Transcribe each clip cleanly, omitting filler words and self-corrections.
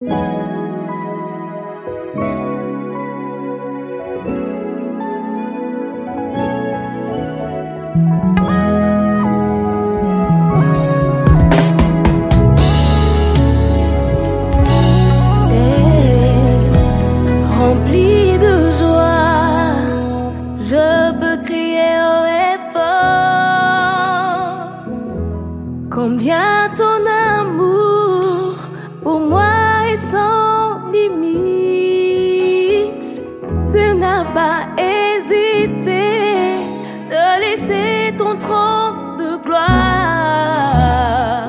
Rempli de joie, je peux crier haut et fort combien ton amour pour moi est sans limite. Tu n'as pas hésité de laisser ton trône de gloire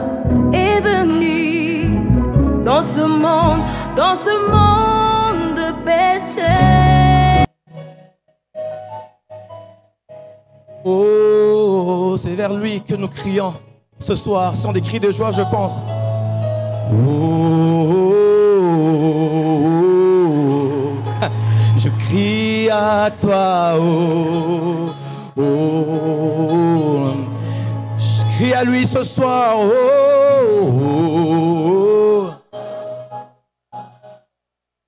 et venir dans ce monde de péché. Oh, c'est vers lui que nous crions ce soir. Ce sont des cris de joie, je pense. Oh, je crie à toi. Oh, oh, je crie à lui ce soir. Oh, oh,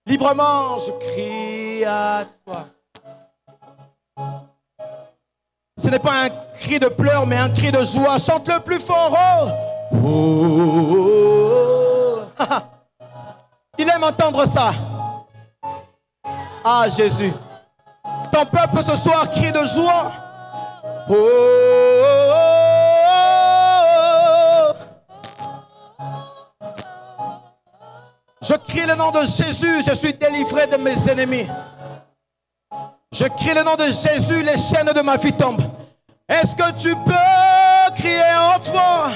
librement, je crie à toi. Ce n'est pas un cri de pleurs, mais un cri de joie. Chante-le plus fort. Oh, oh, oh. Il aime entendre ça. Ah, Jésus. Ton peuple ce soir crie de joie. Oh, oh, oh. Je crie le nom de Jésus. Je suis délivré de mes ennemis. Je crie le nom de Jésus, les chaînes de ma vie tombent. Est-ce que tu peux crier en toi?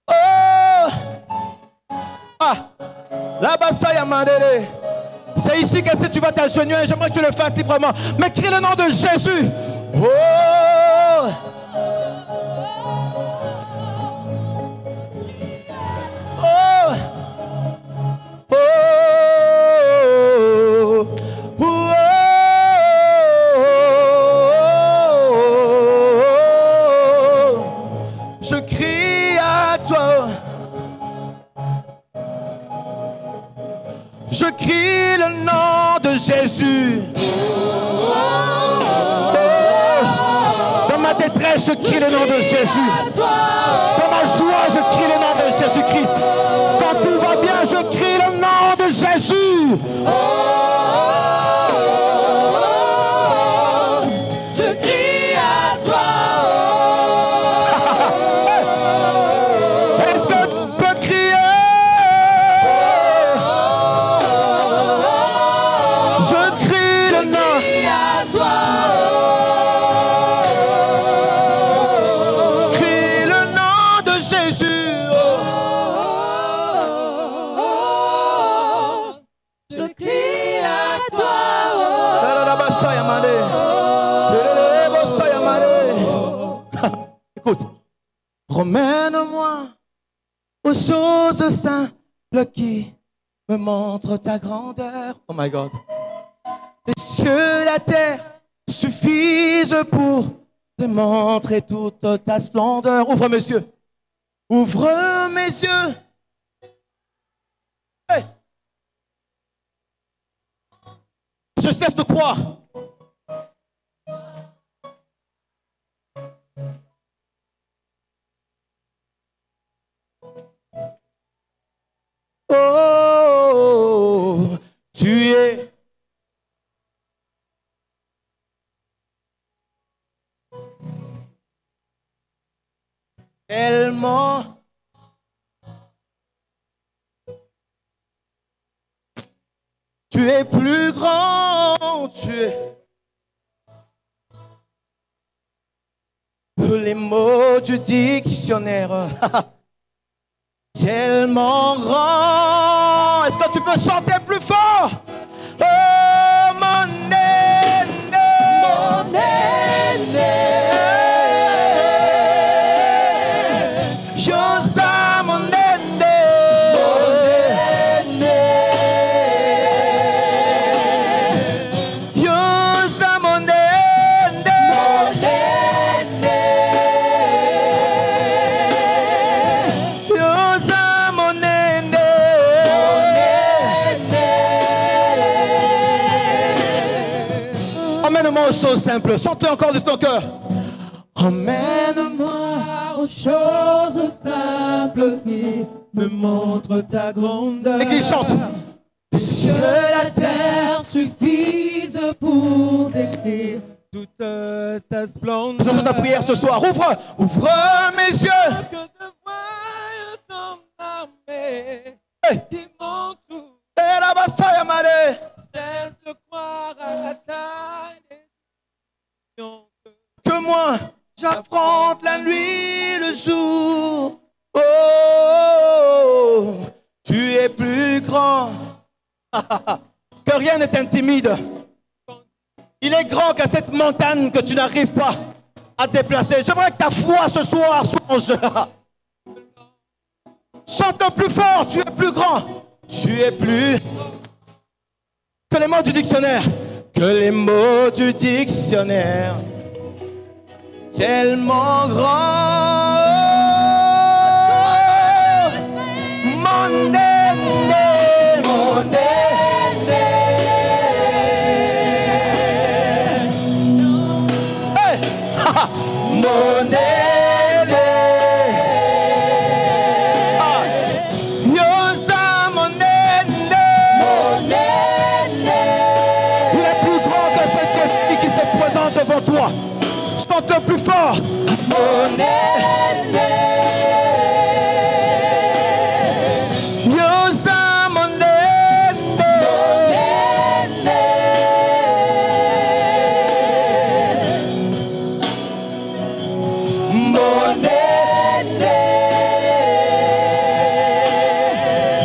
Oh! Ah! Là-bas, ça y a mandé. C'est ici que si tu vas t'agenouiller, j'aimerais que tu le fasses librement. Mais crie le nom de Jésus. Oh! Oh! Oh! Je crie à toi. Je crie le nom de Jésus. Oh. Dans ma détresse, je crie le nom de Jésus. Dans ma joie, je crie le nom de Jésus-Christ. Quand tout va bien, je crie le nom de Jésus. Promène-moi aux choses simples qui me montrent ta grandeur. Oh my God. Les cieux et la terre suffisent pour te montrer toute ta splendeur. Ouvre mes yeux. Ouvre mes yeux. Hey. Je cesse de croire. Oh, tu es tellement tu es plus grand, tu es les mots du dictionnaire. Tellement grand. Est-ce que tu peux chanter plus fort? Oh mon aîné, mon aîné. Josa mon aîné, mon aîné. Josa mon aîné, mon aîné. aux choses simples. Chante-le encore de ton cœur. Emmène-moi aux choses simples qui me montrent ta grandeur. Et qui chante. Que la terre suffise pour décrire toute ta splendeur. Faisons ta prière ce soir. Ouvre mes yeux. Que je voie ton armée qui m'entoure. Et la bataille amarée. Cesse de croire à la taille des lions. Que moi, j'affronte la nuit, le jour. Oh, tu es plus grand. Que rien ne t'intimide. Il est grand qu'à cette montagne que tu n'arrives pas à déplacer. J'aimerais que ta foi ce soir soit en jeu. Chante plus fort, tu es plus grand. Tu es plus que les mots du dictionnaire. Que les mots du dictionnaire. Tellement grand. Mon aîné, mon aîné. Hey! Mon aîné. Yosa, mon aîné. Mon aîné. Il est plus grand que cet défi qui se présente devant toi. Chante le plus fort. Mon aîné. Yosa, mon aîné. Mon aîné.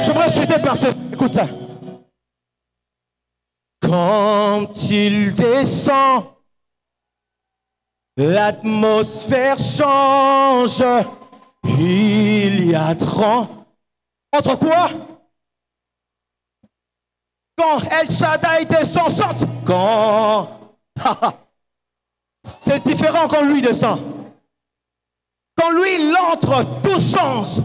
J'aimerais chuter par ce... Écoute ça. Quand il descend, l'atmosphère change. Il y a 30. Entre quoi? Quand El Shaddai descend, chante. Quand... C'est différent quand lui descend. Quand lui, il entre, tout change.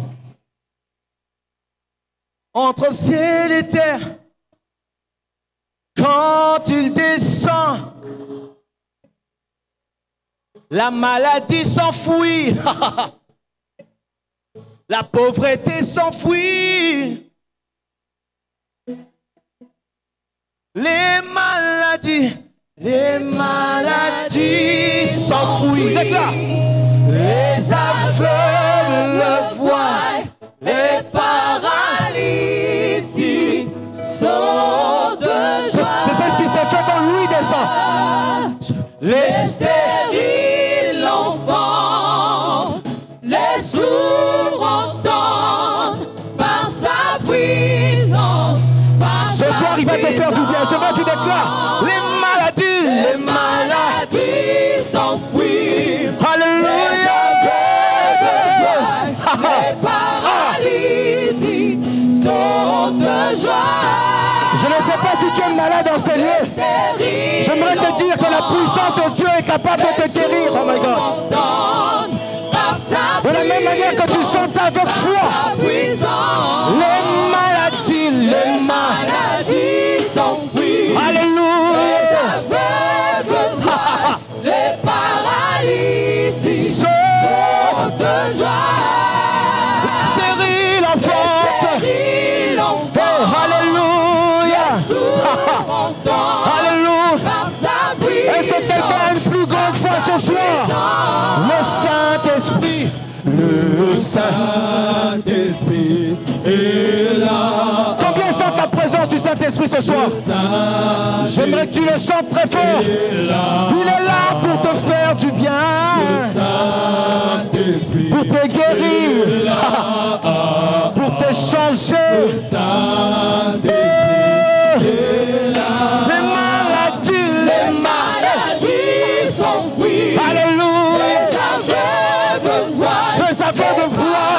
Entre ciel et terre. Quand il descend, la maladie s'enfuit. La pauvreté s'enfuit. Les maladies s'enfuient. Déclare. Les aveugles le voient. Les paralytiques sont de joie. C'est ce qui s'est fait quand lui descend. Les stériles l'enfant, les sourds entendent par sa puissance. Ce soir, il va te faire du bien. J'aimerais que tu déclares les maladies s'enfuient. Alléluia. Les paralytiques sont de joie. Je ne sais pas si tu es malade en ces lieux. J'aimerais te dire que la puissance de Dieu est capable de te guérir. Oh my God. De la même manière que tu chantes ça avec foi. Les maladies s'enfuient. Alléluia. Les aveugles voient. Les paralytiques sont de joie. Stérile enfante. Oh, alléluia. Alléluia. Est-ce que quelqu'un a une plus grande foi ce soir? Le Saint-Esprit. Le Saint-Esprit est là. Combien sentent la présence du Saint-Esprit ce soir? J'aimerais que tu le chantes très fort. Il est là pour te faire du bien. Pour te guérir. Pour te changer. Les maladies s'enfuient. Alléluia. Les aveugles voient.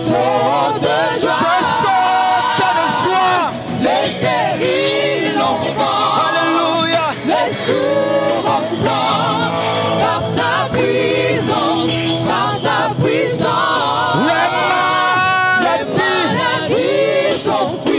Sont de joie. Je saute de joie. Les stériles l'entendent. Alléluia. Les sourds entendent par sa puissance. Par sa puissance. Les maladies s'enfuient.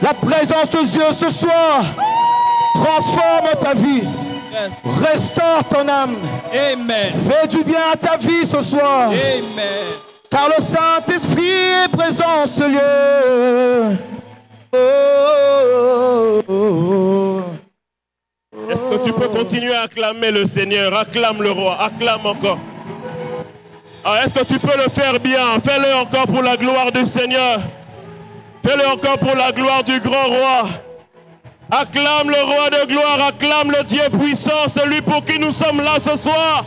La présence de Dieu ce soir transforme ta vie. Restaure ton âme. Amen. Fais du bien à ta vie ce soir. Amen. Car le Saint-Esprit est présent en ce lieu. Oh, oh, oh. Est-ce que tu peux continuer à acclamer le Seigneur? Acclame le roi, acclame encore. Ah, est-ce que tu peux le faire bien? Fais-le encore pour la gloire du Seigneur. Fais-le encore pour la gloire du grand roi. Acclame le roi de gloire, acclame le Dieu puissant, celui pour qui nous sommes là ce soir.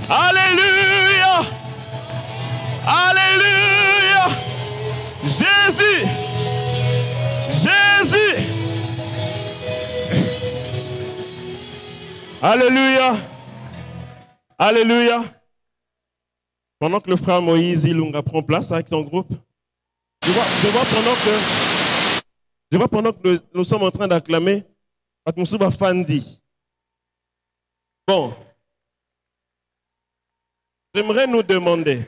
Alléluia! Alléluia! Jésus! Jésus! Alléluia! Alléluia! Pendant que le frère Moïse Ilunga prend place avec son groupe, je vois pendant que nous sommes en train d'acclamer Patmoussouba Fandi. Bon, j'aimerais nous demander,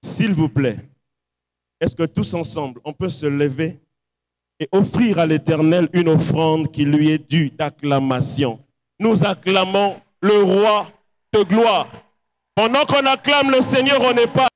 s'il vous plaît, est-ce que tous ensemble, on peut se lever et offrir à l'Éternel une offrande qui lui est due d'acclamation? Nous acclamons le roi de gloire. Pendant qu'on acclame le Seigneur, on n'est pas...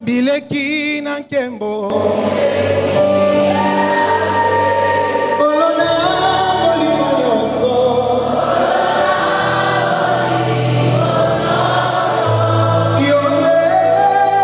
Bileki na nkembo Swami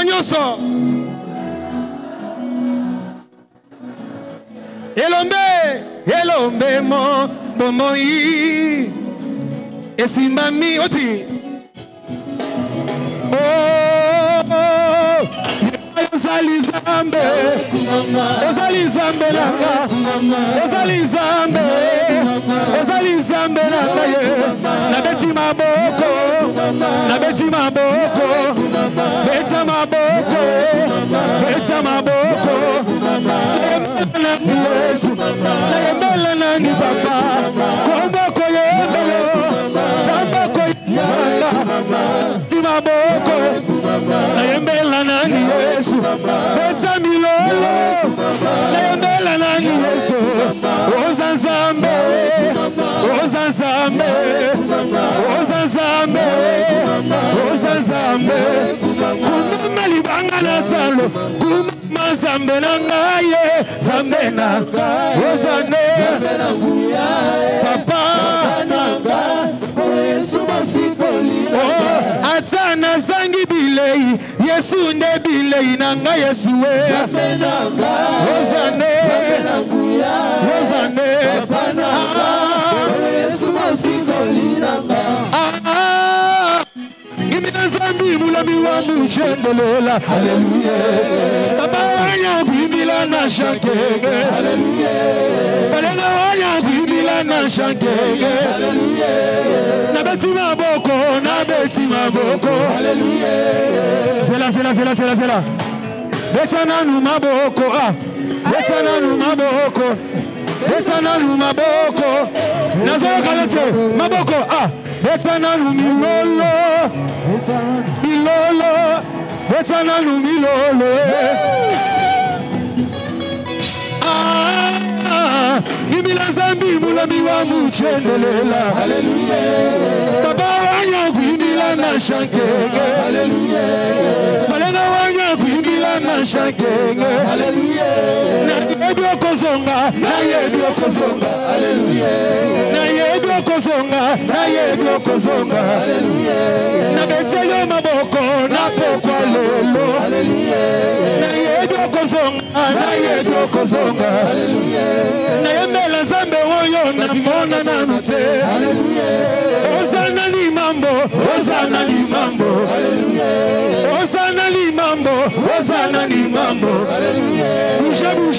nyonso elombe mo bomoi esimbami oti ezali zambe langa ezali zambe langa ye nabeti maboko beta maboko nayembela nani papa komboko yembelo samboko yembela ti maboko Nzambe, oza Nzambe, oza Nzambe, oza Nzambe. Kumama libanga na talo, kumama Nzambe na ngaye, Nzambe na ngaye, oza ne, Papa na ngaye, Yesu masikoli na ngaye. Atana zangi bilei, Yesu nde bilei na ngaye Yesu we, Nzambe na ngaye, oza ne, Nzambe na ngaye, oza ne, Papa na ngaye, Yesu masikoli na ngaye. Gimina zambi mulami wa muchendelela, hallelujah. Baba wanya kuimbila na shakege, hallelujah. Balena wanya kuimbila na shakege, hallelujah. Na beti maboko, hallelujah. Zela. Besana nu maboko, besana nu maboko, besana nu maboko. Nazo kalete maboko, besana nu milolo, milolo, besana nu milolo. Ibila zambi mulami wa muchendelela, hallelujah. Baba wanya kuimbila na shakege, hallelujah. Balena wanya kuimbila na shakege, hallelujah. Na yedu kozonga, na yedu kozonga, hallelujah. Na yedu kozonga, na yedu kozonga, hallelujah. Na betelo maboko, na pokwa lelo, hallelujah. Na yedu kozonga, na yedu kozonga, hallelujah. Na yembela zambe woyo na mona na nute, hallelujah. Osana ni mambo, osana ni mambo, hallelujah. Osana ni mambo, osana ni mambo, hallelujah. Bouge,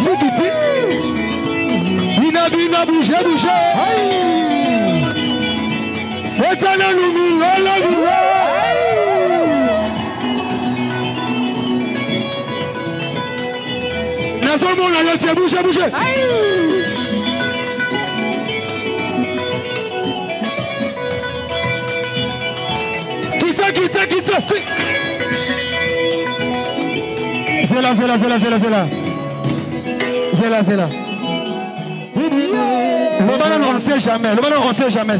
Zikiti. Bina, bouge. Osana lumi, lola, Nazomona yote bouge. Kita. Zela. Le banane on sait jamais.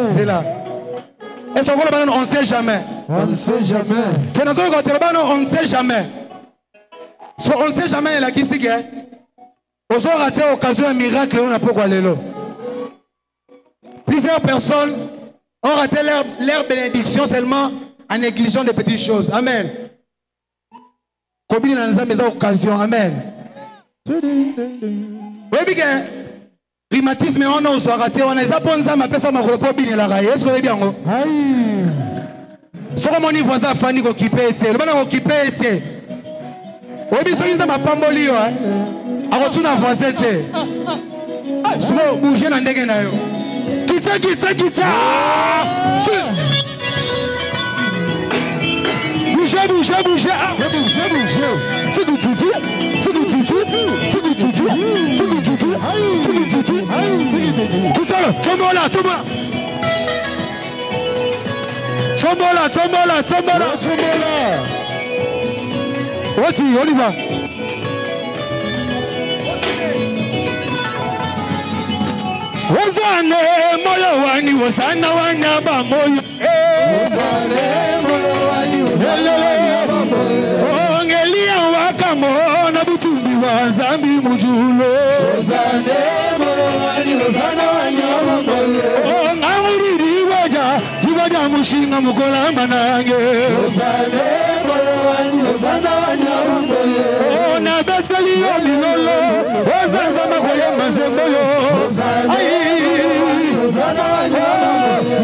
Zela. Est-ce qu'on le banane on sait jamais? On ne sait jamais. C'est dans le banane on ne sait jamais. So on ne sait jamais la qui c'est que on a raté l'occasion un miracle on a pourquoi l'élo. Plusieurs personnes ont raté leur bénédiction seulement en négligeant des petites choses. Amen. Combien dans mes occasions. Amen. Oui bien. Rhumatisme on a raté on a zaponza ça ma personne ma repos bien la raille. Est-ce que vous bien ngo? Sur mon niveau ça Fanny occupé était. Le bana occupé était. Oui bien ça ma pamboli yo. A retourner voisin était. Souvent bouger dans ndenge na yo. Kita. Bouge. Tombola. Wati, on y va. Wazane moyo wani wazana wanyaba moyo. Wazane moyo wani wazana wanyaba moyo. Ongelia wakamona butumbi wazambi mujulo. Wazane moyo wani wazana wanyaba moyo. Ngamuriri waja jiwaja mushinga mukolamba nange. Wazane moyo wani wazana wanyaba moyo. Na beteli yo milolo wazaza makoye mazemboyo.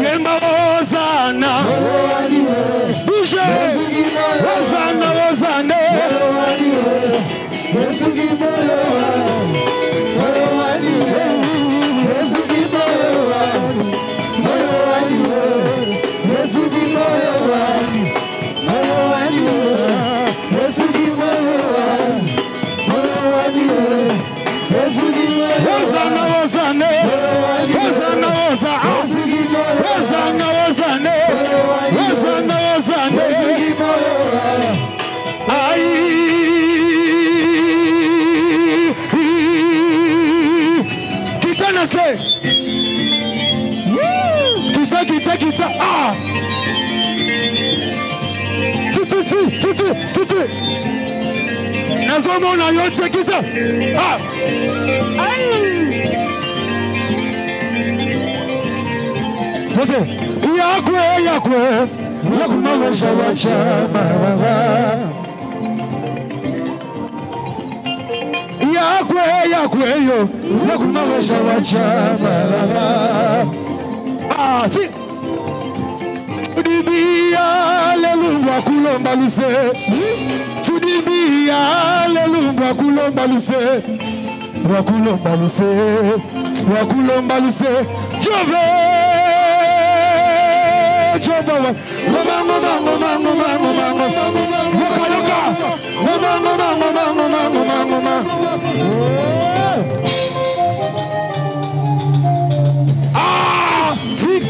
Yemba Ozana Bouge Ozana Ozana kita. Ah! Titi. Nazomona yote kita. Ah! Mose, yakwe yakumawesha wachama. Yakwe yo yakumawesha wachama. Ah, Tudibia lelumba kulomba luse. Tudibia lelumba kulomba luse. Wakulomba luse. Jove. Ngoma. Yoka. Ngoma. Ah! Titi.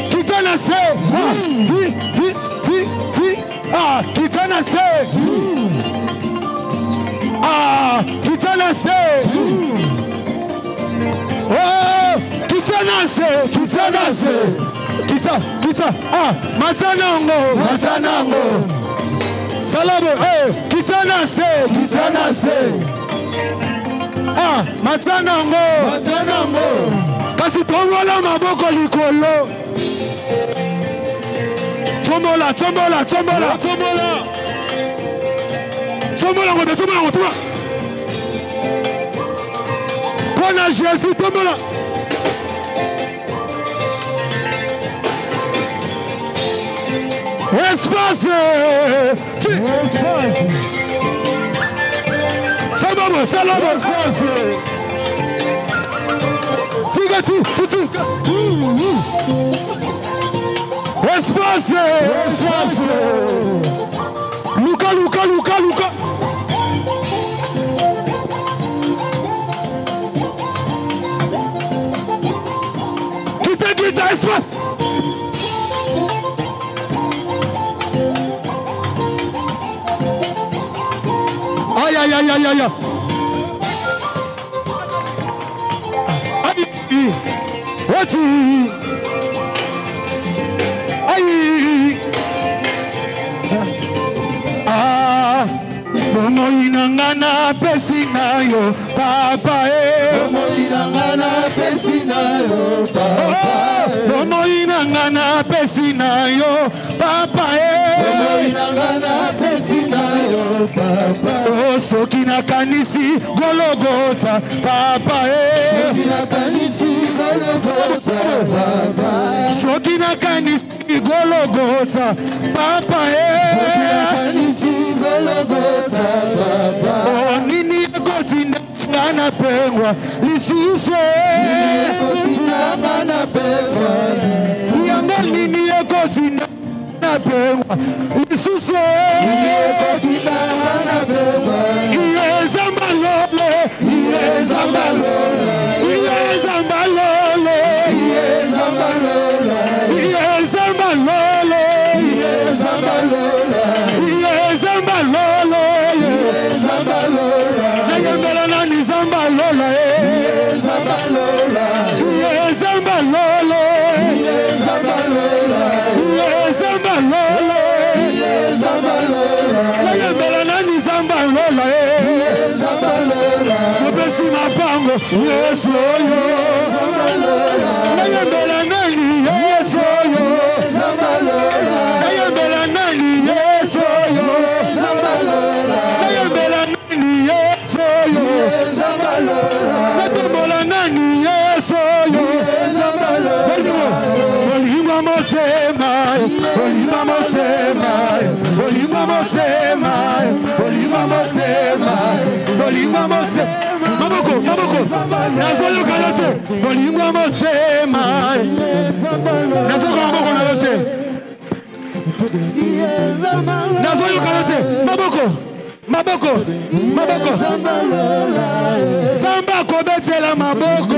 Kitana se. Ti. Ah, kitana se. Ah, kitana se. Oh, kitana se. Kita. Ah, matanango. Salabo, kitana se. Ah, matanango. Kasi tombola maboko likolo. Tombola. Bona Jésus, tombola. Espace. Salabo, espace. Titi. Espace. Luca. Kita espace. Aïe. Ah, bomo inangana pesinayo papa bomo inangana pesinayo papa oh sokina kanisi gologota papa sokina kanisi gologota papa oh nini kotinda ngana pengwa lisuse yanga nini kotinda ngana pengwa lisuse Yes, oh, Maboko, nazoyo kayote, bolingwa motema, nazoyo maboko nayote, nazoyo kayote, maboko, Zamba kobetela maboko,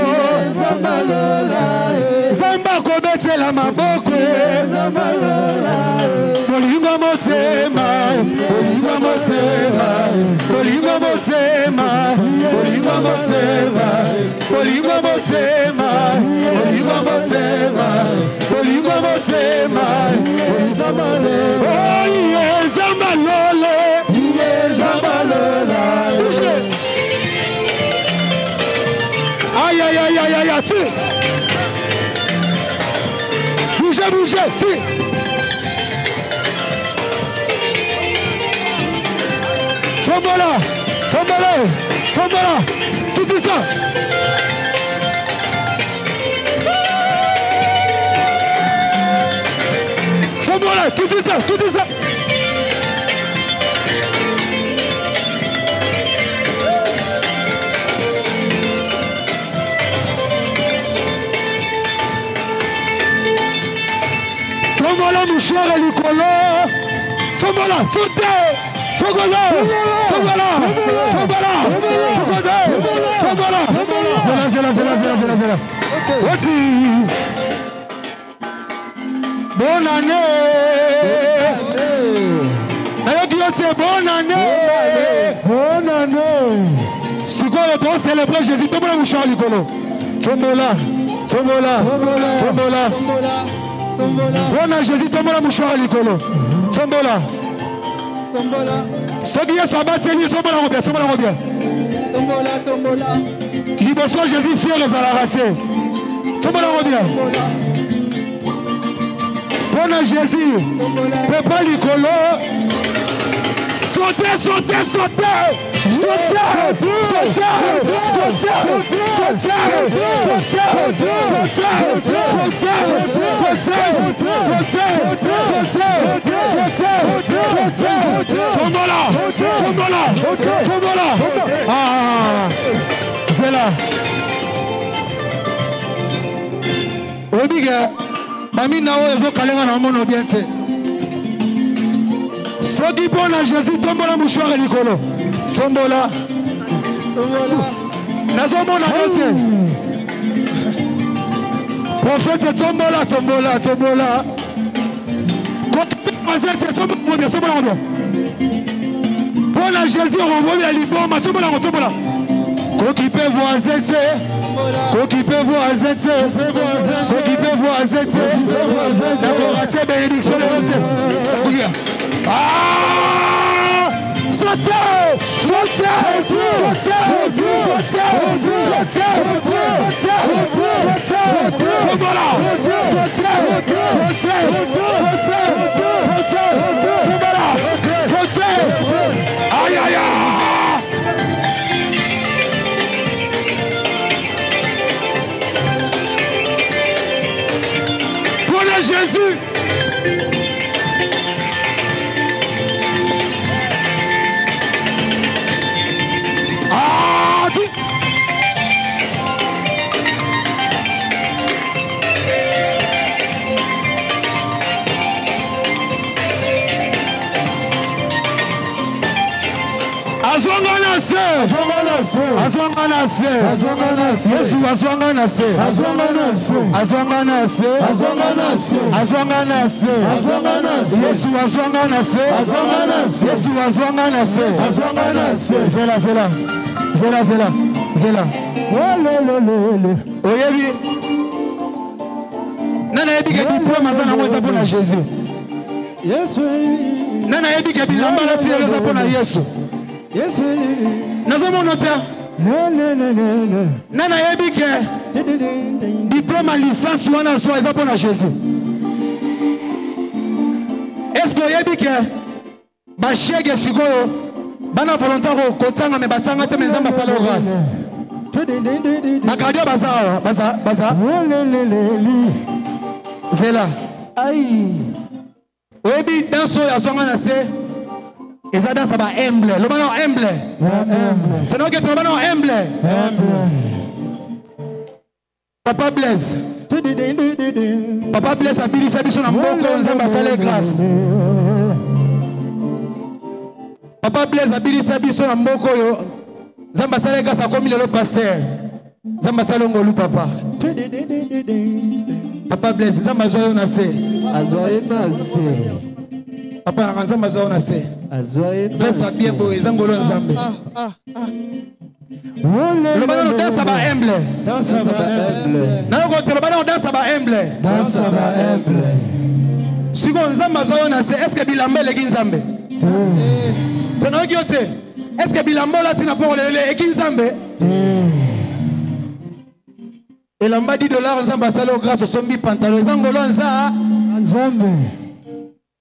Zamba kobetela maboko, bolingwa motema, bolingwa motema, kozwa motema bolingo motema yeza malole yeza malola aïe aïe aïe aïe aïe ti bougez bougez ti tombola tombola tombola tout ça tombola tout ça tout ça tombola mouchoir et likolo tombola tombe tombola tombola tombola tombola tombola zela oti bonne année ayoki yote bonne année sikoyo to célébrer Jésus tombola mouchoir likolo tombola tombola tombola bonne Jésus tombola mouchoir likolo tombola soki yesu abateli tombola ngo bien tombola liboso Jésus fier ezalaka te tombola ngo bien bonne Jésus pepa likolo sauter sauter sauter tombola ah zela obiga bami na oyo ezokalenga na mono bien te soki mpona Jésus tombola mouchoir likolo tombola nazomona yo te prophète tombola tombola mpona Jésus okobolela liboma tombola kokipe voisin te nakorate bénédiction leose aïe aïe pour le Jésus Yesu azwangana se zela oyebi nana yebi ke diplôme aza nango eza mpona Jésus nana yebi ke bilamba nasi eza mpona Yesu nazomona te nana yebi ke diplôme ya licence wana so eza mpona Jésus est-ce que oyebi ke bashege sikoyo bana volontaire kotanga me batanga te me nzambe asala grâce bakardio baza zela oyebi danse oyo azwanga na se eza danse ba humble loba na humble c'est non que tu loba na humble Papa Blaise abilisa biso na mboko nzambe asala grâce Papa Blaise abilisa biso na mboko yo nzambe asala grâce akomi lelo pasteur nzambe asala ngolu papa Papa Blaise nzambe azoyo na se papa na nzambe azoyo na se vesta bien boye ezangolo nzambe Le bana danse ba humble. Danse ba humble. Na ko le bana danse ba humble. Danse ba humble. Siko nzamba zo na se est-ce que bilamba le kinzambe? C'est non qui ote. Est-ce que bilamba la tina pour le kinzambe? Et lamba $10 nzamba salo grâce au sombi pantalon zangolo nza nzambe.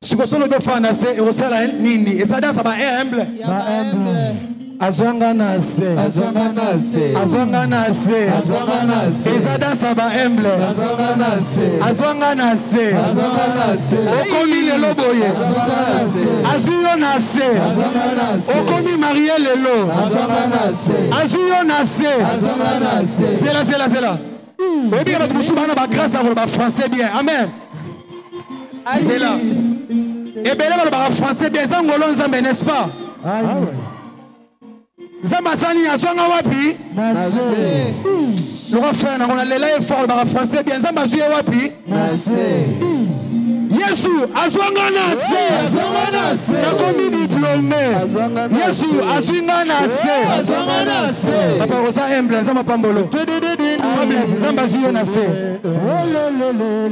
Siko solo do fana se e osala nini? Et ça danse ba humble. Ba humble. Azwanga na se. Azwanga na se. Azwanga na se. Azwanga na se. Et ça danse ba humble. Azwanga na se. Azwanga na se. Azwanga na se. Okomi lelo boye. Azwanga na se. Azuyo na se. Azwanga na se. Okomi marié lelo. Azwanga na se. Azuyo na se. Azwanga na se. C'est là. Oui, bien, notre musulman a grâce à vous, français bien. Amen. C'est là. Et bien, le français bien, ça, on l'ensemble, n'est-ce pas? Ah ouais. Zambasani azwanga wapi? Nase. Le roi frère, on a l'élan fort, le français bien, Zambazuye wapi? Nase. Yesu azwanga nase. Azwanga nase. Nakomi diplômé. Yesu azwanga nase. Azwanga nase. Papa Rosa humble, Zamba Pambolo. Humble, Zambazuye nase.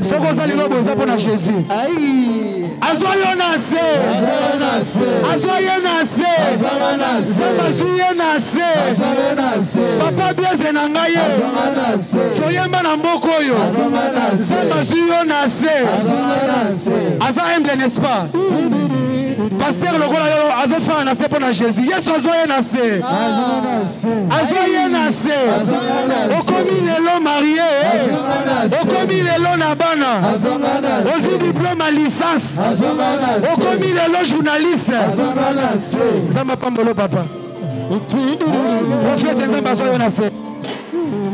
Soko za lelo boza pona Jésus. Aïe. Azwanga nase. Azwanga nase. Azwanga nase. Azwanga nase. Zambazuye nase. Azwanga nase. Papa bieze na ngai. Azwanga nase. Soyemba na mboko yo. Azwanga nase. Zambazuye nase. Azwanga nase. Aza humble, n'est-ce pas? Pasteur Lokola azo fa na se pona Jésus. Yesu azoye na se. Azoye na se. Okomi lelo marié. Okomi lelo na bana. Ozi diplôme à licence. Okomi lelo journaliste. Zamba Pambolo papa. Prophète Zamba azoye na se.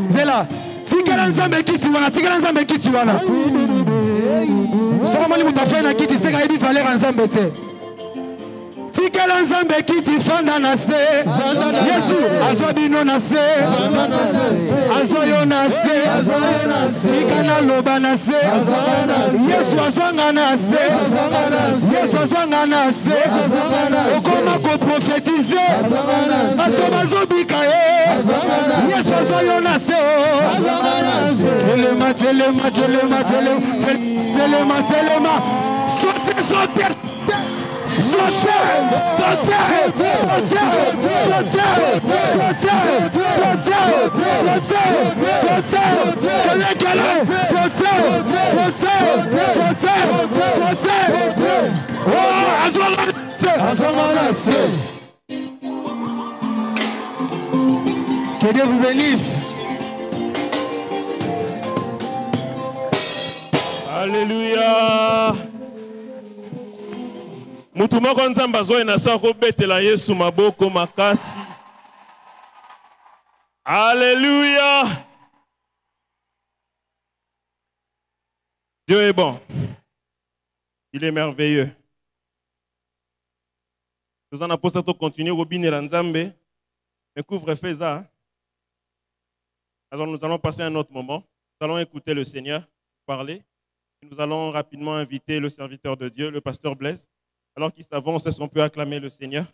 Zela. Tikala nzambe kiti wana. Tikala nzambe kiti wana. Soko mali mutafe na kiti seka yedi valeur nzambe te. Tikala nzambe kiti fanda na se. Yesu azwa bino na se. Azwa yo na se. Tikana loba na se. Yesu azwanga na se. Yesu azwanga na se. Okoma ko prophétiser. Azwa zobika ye. Yesu azwa yo na se. Telema. Sautez. Que Dieu vous bénisse. Alléluia. Mutu moko nzamba zoe na sako betela Yesu maboko makasi. Alléluia. Dieu est bon. Il est merveilleux. Nous en avons pour continuer Robine Nzambe. Mais couvre-feu ça. Alors nous allons passer un autre moment. Nous allons écouter le Seigneur parler. Nous allons rapidement inviter le serviteur de Dieu, le pasteur Blaise. Alors qu'il s'avance, est-ce qu'on peut acclamer le Seigneur?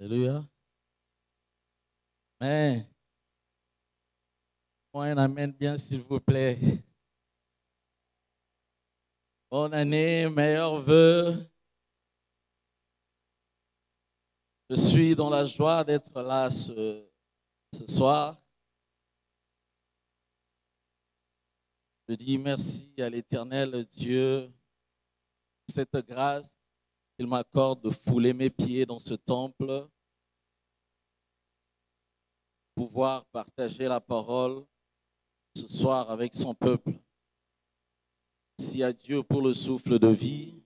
Alléluia. Amen. Moi, un amen bien, s'il vous plaît. Bonne année, meilleurs vœux. Je suis dans la joie d'être là ce soir. Je dis merci à l'Éternel Dieu pour cette grâce qu'il m'accorde de fouler mes pieds dans ce temple, pouvoir partager la parole ce soir avec son peuple. Merci à Dieu pour le souffle de vie,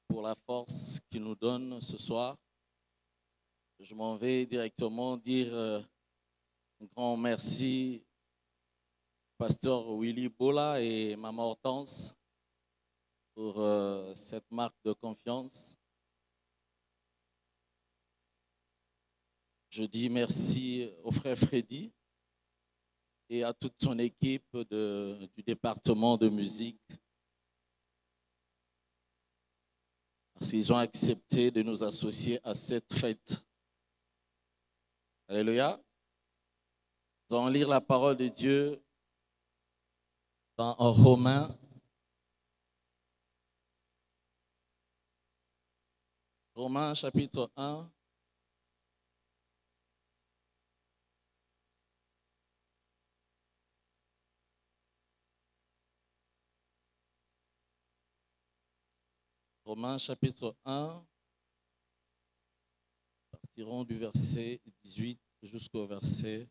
pour la force qu'il nous donne ce soir. Je m'en vais directement dire un grand merci Pasteur Willy Bola et Maman Hortense pour cette marque de confiance. Je dis merci au frère Freddy et à toute son équipe du département de musique. Parce qu'ils ont accepté de nous associer à cette fête. Alléluia. Nous allons lire la parole de Dieu dans Romains. Romains chapitre 1. Romains chapitre 1. Partirons du verset 18 jusqu'au verset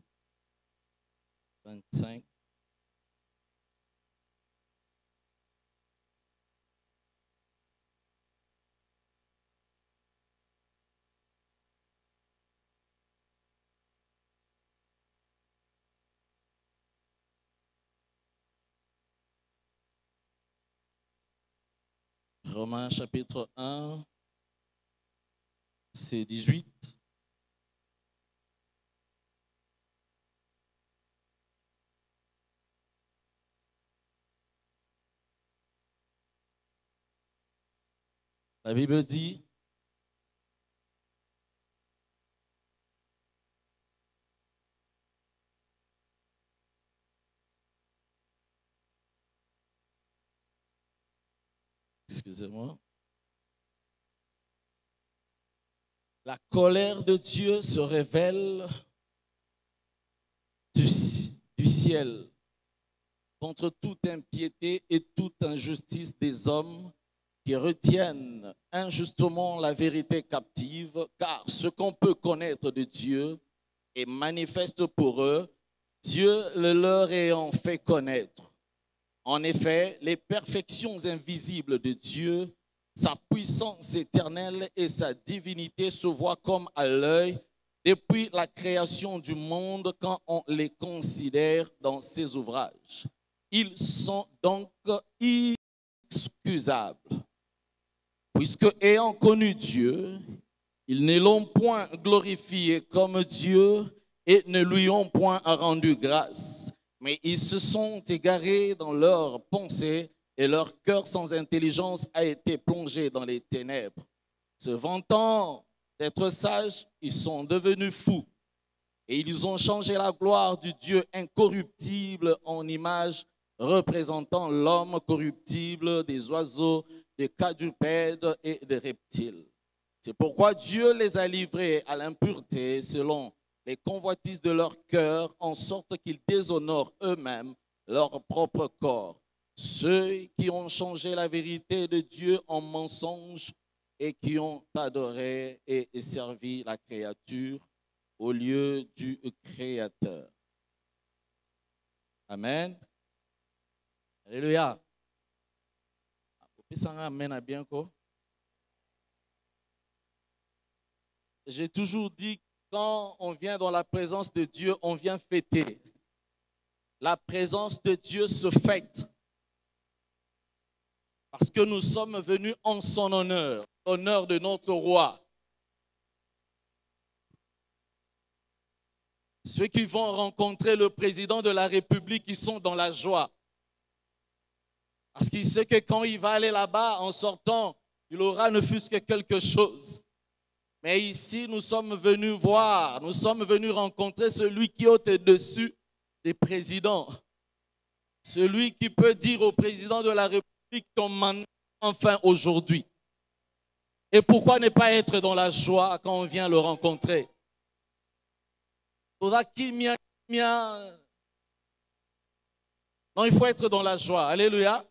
25. Romains chapitre 1, c'est 18. La Bible dit, excusez-moi, la colère de Dieu se révèle du ciel contre toute impiété et toute injustice des hommes qui retiennent injustement la vérité captive, car ce qu'on peut connaître de Dieu est manifeste pour eux, Dieu le leur ayant fait connaître. En effet, les perfections invisibles de Dieu, sa puissance éternelle et sa divinité se voient comme à l'œil depuis la création du monde quand on les considère dans ses ouvrages. Ils sont donc inexcusables, puisque ayant connu Dieu, ils ne l'ont point glorifié comme Dieu et ne lui ont point rendu grâce. Mais ils se sont égarés dans leurs pensées et leur cœur sans intelligence a été plongé dans les ténèbres. Se vantant d'être sages, ils sont devenus fous et ils ont changé la gloire du Dieu incorruptible en image représentant l'homme corruptible, des oiseaux, des quadrupèdes et des reptiles. C'est pourquoi Dieu les a livrés à l'impureté selon les convoitises de leur cœur, en sorte qu'ils déshonorent eux-mêmes leur propre corps. Ceux qui ont changé la vérité de Dieu en mensonge et qui ont adoré et servi la créature au lieu du Créateur. Amen. Alléluia. J'ai toujours dit, quand on vient dans la présence de Dieu, on vient fêter. La présence de Dieu se fête. Parce que nous sommes venus en son honneur, l'honneur de notre roi. Ceux qui vont rencontrer le président de la République, ils sont dans la joie. Parce qu'il sait que quand il va aller là-bas, en sortant, il aura ne fût-ce que quelque chose. Mais ici, nous sommes venus voir, nous sommes venus rencontrer celui qui est au-dessus des présidents. Celui qui peut dire au président de la République ton mandat enfin aujourd'hui. Et pourquoi ne pas être dans la joie quand on vient le rencontrer? Non, il faut être dans la joie. Alléluia.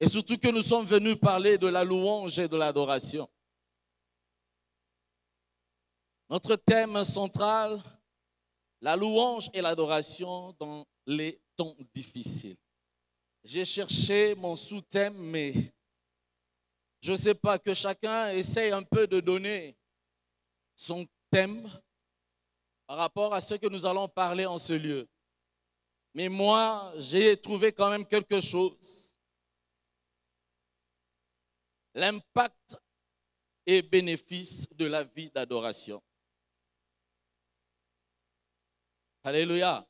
Et surtout que nous sommes venus parler de la louange et de l'adoration. Notre thème central, la louange et l'adoration dans les temps difficiles. J'ai cherché mon sous-thème, mais je ne sais pas, que chacun essaye un peu de donner son thème par rapport à ce que nous allons parler en ce lieu. Mais moi, j'ai trouvé quand même quelque chose. L'impact et bénéfice de la vie d'adoration. Alléluia.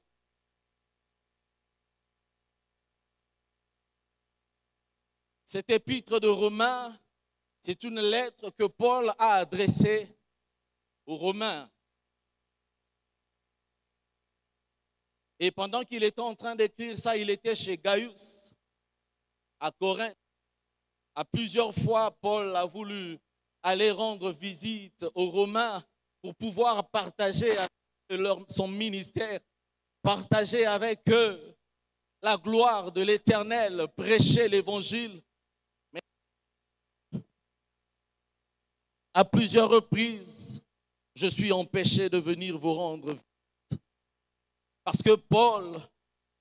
Cet épître de Romains, c'est une lettre que Paul a adressée aux Romains. Et pendant qu'il était en train d'écrire ça, il était chez Gaius, à Corinthe. À plusieurs fois, Paul a voulu aller rendre visite aux Romains pour pouvoir partager avec son ministère, partager avec eux la gloire de l'Éternel, prêcher l'Évangile. Mais à plusieurs reprises, je suis empêché de venir vous rendre visite. Parce que Paul,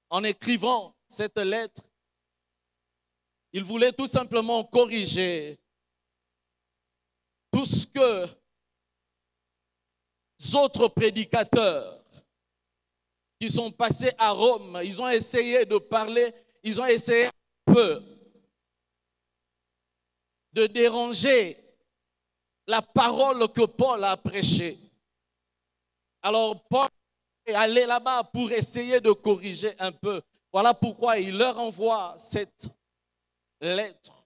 en écrivant cette lettre, il voulait tout simplement corriger tout ce que les autres prédicateurs qui sont passés à Rome, ils ont essayé de parler, ils ont essayé un peu de déranger la parole que Paul a prêchée. Alors Paul est allé là-bas pour essayer de corriger un peu. Voilà pourquoi il leur envoie cette lettre.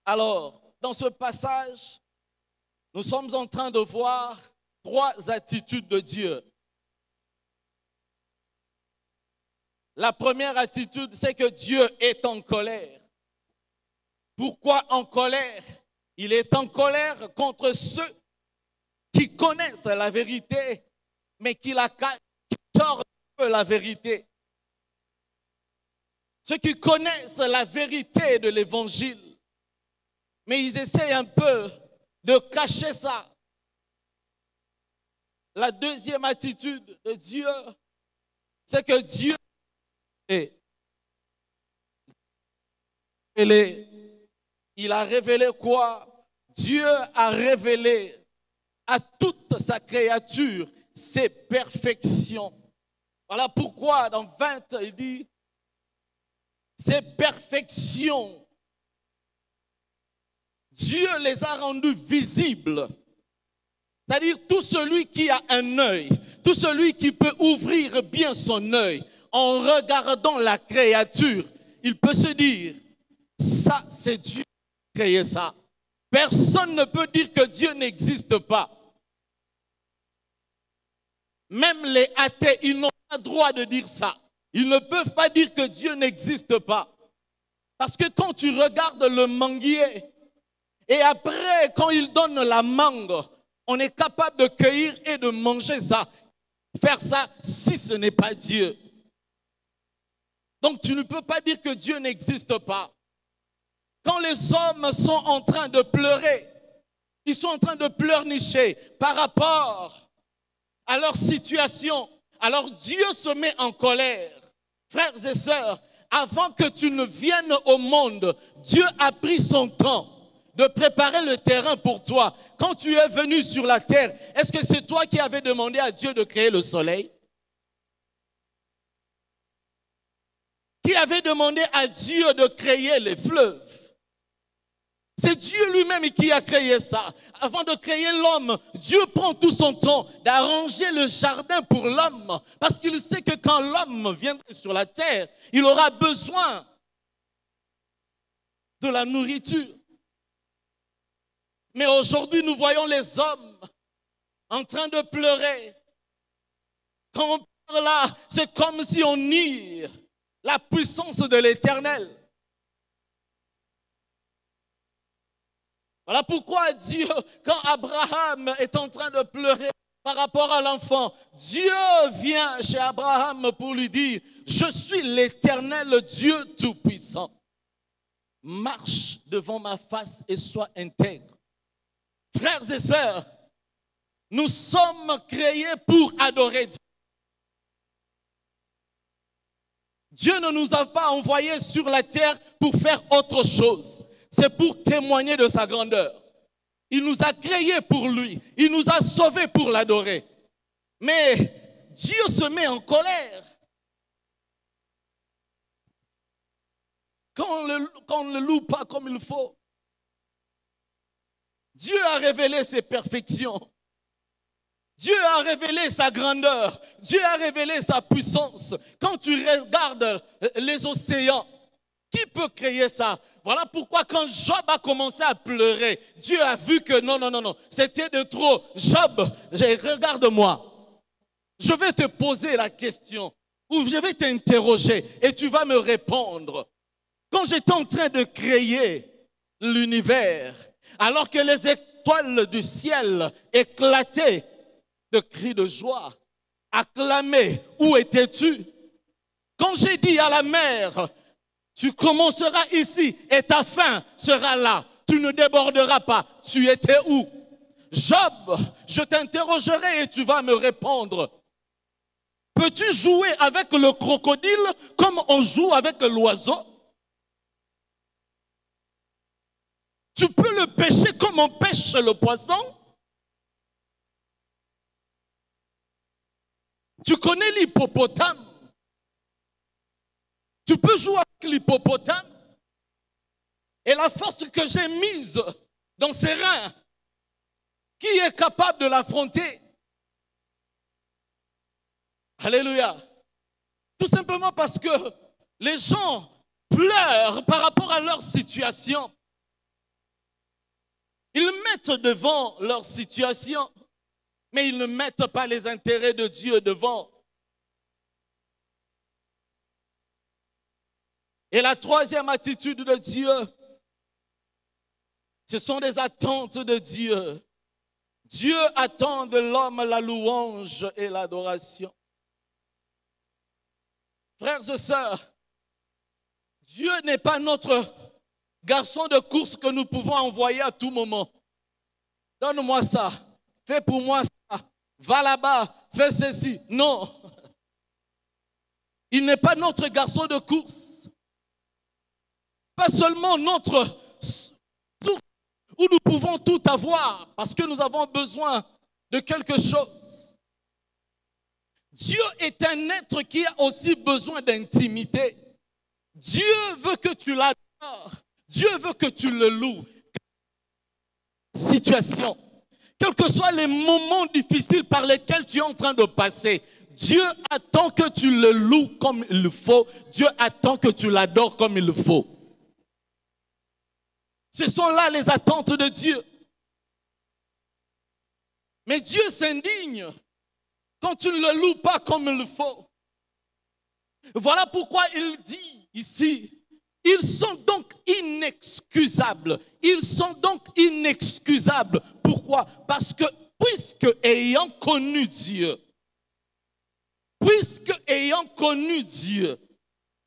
Alors, dans ce passage, nous sommes en train de voir 3 attitudes de Dieu. La première attitude, c'est que Dieu est en colère. Pourquoi en colère? Il est en colère contre ceux qui connaissent la vérité, mais qui la cachent, qui tordent la vérité. Ceux qui connaissent la vérité de l'évangile, mais ils essayent un peu de cacher ça. La deuxième attitude de Dieu, c'est que Dieu il a révélé quoi? Dieu a révélé à toute sa créature ses perfections. Voilà pourquoi dans 20, il dit ses perfections. Dieu les a rendues visibles. C'est-à-dire tout celui qui a un œil, tout celui qui peut ouvrir bien son œil en regardant la créature, il peut se dire, ça c'est Dieu qui a créé ça. Personne ne peut dire que Dieu n'existe pas. Même les athées, ils n'ont pas le droit de dire ça. Ils ne peuvent pas dire que Dieu n'existe pas. Parce que quand tu regardes le manguier, et après, quand il donne la mangue, on est capable de cueillir et de manger ça. Faire ça si ce n'est pas Dieu. Donc tu ne peux pas dire que Dieu n'existe pas. Quand les hommes sont en train de pleurer, ils sont en train de pleurnicher par rapport à leur situation, alors Dieu se met en colère. Frères et sœurs, avant que tu ne viennes au monde, Dieu a pris son temps de préparer le terrain pour toi. Quand tu es venu sur la terre, est-ce que c'est toi qui avais demandé à Dieu de créer le soleil? Qui avait demandé à Dieu de créer les fleuves? C'est Dieu lui-même qui a créé ça. Avant de créer l'homme, Dieu prend tout son temps d'arranger le jardin pour l'homme. Parce qu'il sait que quand l'homme viendra sur la terre, il aura besoin de la nourriture. Mais aujourd'hui, nous voyons les hommes en train de pleurer. Quand on parle là, c'est comme si on nie la puissance de l'Éternel. Voilà pourquoi Dieu, quand Abraham est en train de pleurer, par rapport à l'enfant. Dieu vient chez Abraham pour lui dire, je suis l'Éternel Dieu Tout-Puissant. Marche devant ma face et sois intègre. Frères et sœurs, nous sommes créés pour adorer Dieu. Dieu ne nous a pas envoyés sur la terre pour faire autre chose. C'est pour témoigner de sa grandeur. Il nous a créés pour lui. Il nous a sauvés pour l'adorer. Mais Dieu se met en colère quand on ne le loue pas comme il faut. Dieu a révélé ses perfections. Dieu a révélé sa grandeur. Dieu a révélé sa puissance. Quand tu regardes les océans, qui peut créer ça? Voilà pourquoi quand Job a commencé à pleurer, Dieu a vu que non, c'était de trop. Job, regarde-moi. Je vais te poser la question, ou je vais t'interroger et tu vas me répondre. Quand j'étais en train de créer l'univers, alors que les étoiles du ciel éclataient de cris de joie, acclamaient, où étais-tu? Quand j'ai dit à la mer, tu commenceras ici et ta fin sera là, tu ne déborderas pas, tu étais où? Job, je t'interrogerai et tu vas me répondre. Peux-tu jouer avec le crocodile comme on joue avec l'oiseau? Tu peux le pêcher comme on pêche le poisson? Tu connais l'hippopotame? Tu peux jouer avec l'hippopotame? Et la force que j'ai mise dans ses reins, qui est capable de l'affronter? Alléluia. Tout simplement parce que les gens pleurent par rapport à leur situation. Ils mettent devant leur situation, mais ils ne mettent pas les intérêts de Dieu devant. Et la troisième attitude de Dieu, ce sont des attentes de Dieu. Dieu attend de l'homme la louange et l'adoration. Frères et sœurs, Dieu n'est pas notre garçon de course que nous pouvons envoyer à tout moment. Donne-moi ça, fais pour moi ça, va là-bas, fais ceci. Non, il n'est pas notre garçon de course. Pas seulement notre source où nous pouvons tout avoir parce que nous avons besoin de quelque chose. Dieu est un être qui a aussi besoin d'intimité. Dieu veut que tu l'adores. Dieu veut que tu le loues. Situation, quels que soient les moments difficiles par lesquels tu es en train de passer, Dieu attend que tu le loues comme il le faut. Dieu attend que tu l'adores comme il le faut. Ce sont là les attentes de Dieu. Mais Dieu s'indigne quand tu ne le loues pas comme il le faut. Voilà pourquoi il dit ici, ils sont donc inexcusables. Ils sont donc inexcusables. Pourquoi? Parce que puisque ayant connu Dieu,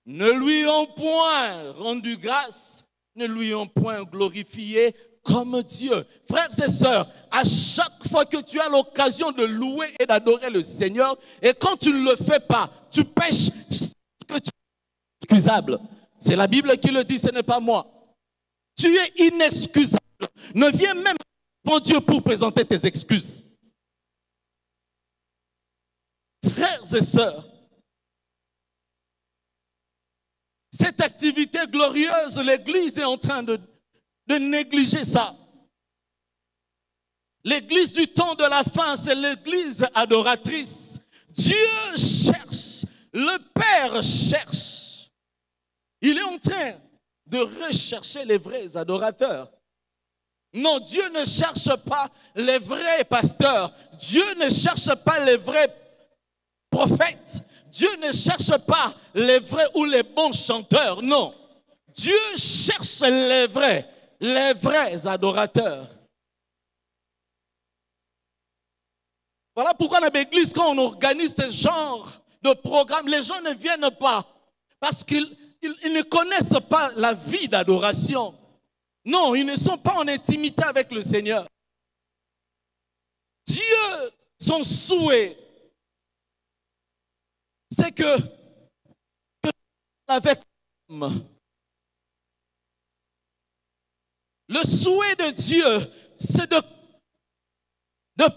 ne lui ont point rendu grâce, ne lui ont point glorifié comme Dieu. Frères et sœurs, à chaque fois que tu as l'occasion de louer et d'adorer le Seigneur, et quand tu ne le fais pas, tu pêches, que tu es inexcusable. C'est la Bible qui le dit, ce n'est pas moi. Tu es inexcusable. Ne viens même pas devant Dieu pour présenter tes excuses. Frères et sœurs, cette activité glorieuse, l'Église est en train de négliger ça. L'Église du temps de la fin, c'est l'Église adoratrice. Dieu cherche, le Père cherche. Il est en train de rechercher les vrais adorateurs. Non, Dieu ne cherche pas les vrais pasteurs. Dieu ne cherche pas les vrais prophètes. Dieu ne cherche pas les vrais ou les bons chanteurs. Non, Dieu cherche les vrais adorateurs. Voilà pourquoi dans l'église, quand on organise ce genre de programme, les gens ne viennent pas parce qu'ils ne connaissent pas la vie d'adoration. Non, ils ne sont pas en intimité avec le Seigneur. Dieu, son souhait, c'est que avec l'homme, le souhait de Dieu, c'est de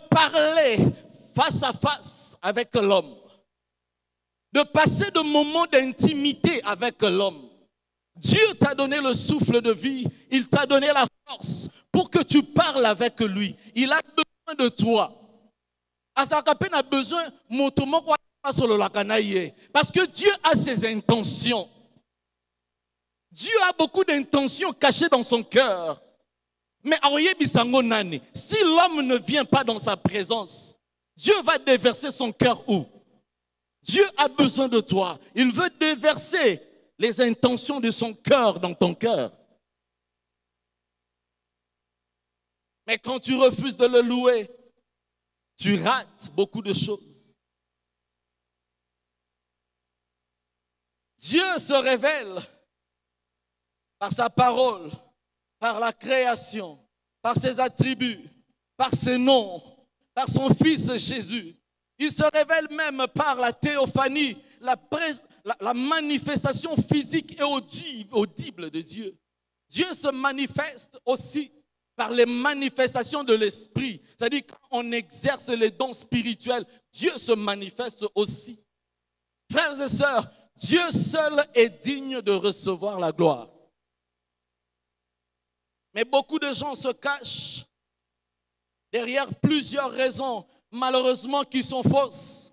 parler face à face avec l'homme, de passer de moments d'intimité avec l'homme. Dieu t'a donné le souffle de vie, il t'a donné la force pour que tu parles avec lui. Il a besoin de toi. Asakapen a besoin parce que Dieu a ses intentions. Dieu a beaucoup d'intentions cachées dans son cœur. Mais si l'homme ne vient pas dans sa présence, Dieu va déverser son cœur où? Dieu a besoin de toi. Il veut déverser les intentions de son cœur dans ton cœur. Mais quand tu refuses de le louer, tu rates beaucoup de choses. Dieu se révèle par sa parole, par la création, par ses attributs, par ses noms, par son Fils Jésus. Il se révèle même par la théophanie, la manifestation physique et audible de Dieu. Dieu se manifeste aussi par les manifestations de l'Esprit. C'est-à-dire qu'on exerce les dons spirituels, Dieu se manifeste aussi. Frères et sœurs, Dieu seul est digne de recevoir la gloire. Mais beaucoup de gens se cachent derrière plusieurs raisons, malheureusement qui sont fausses,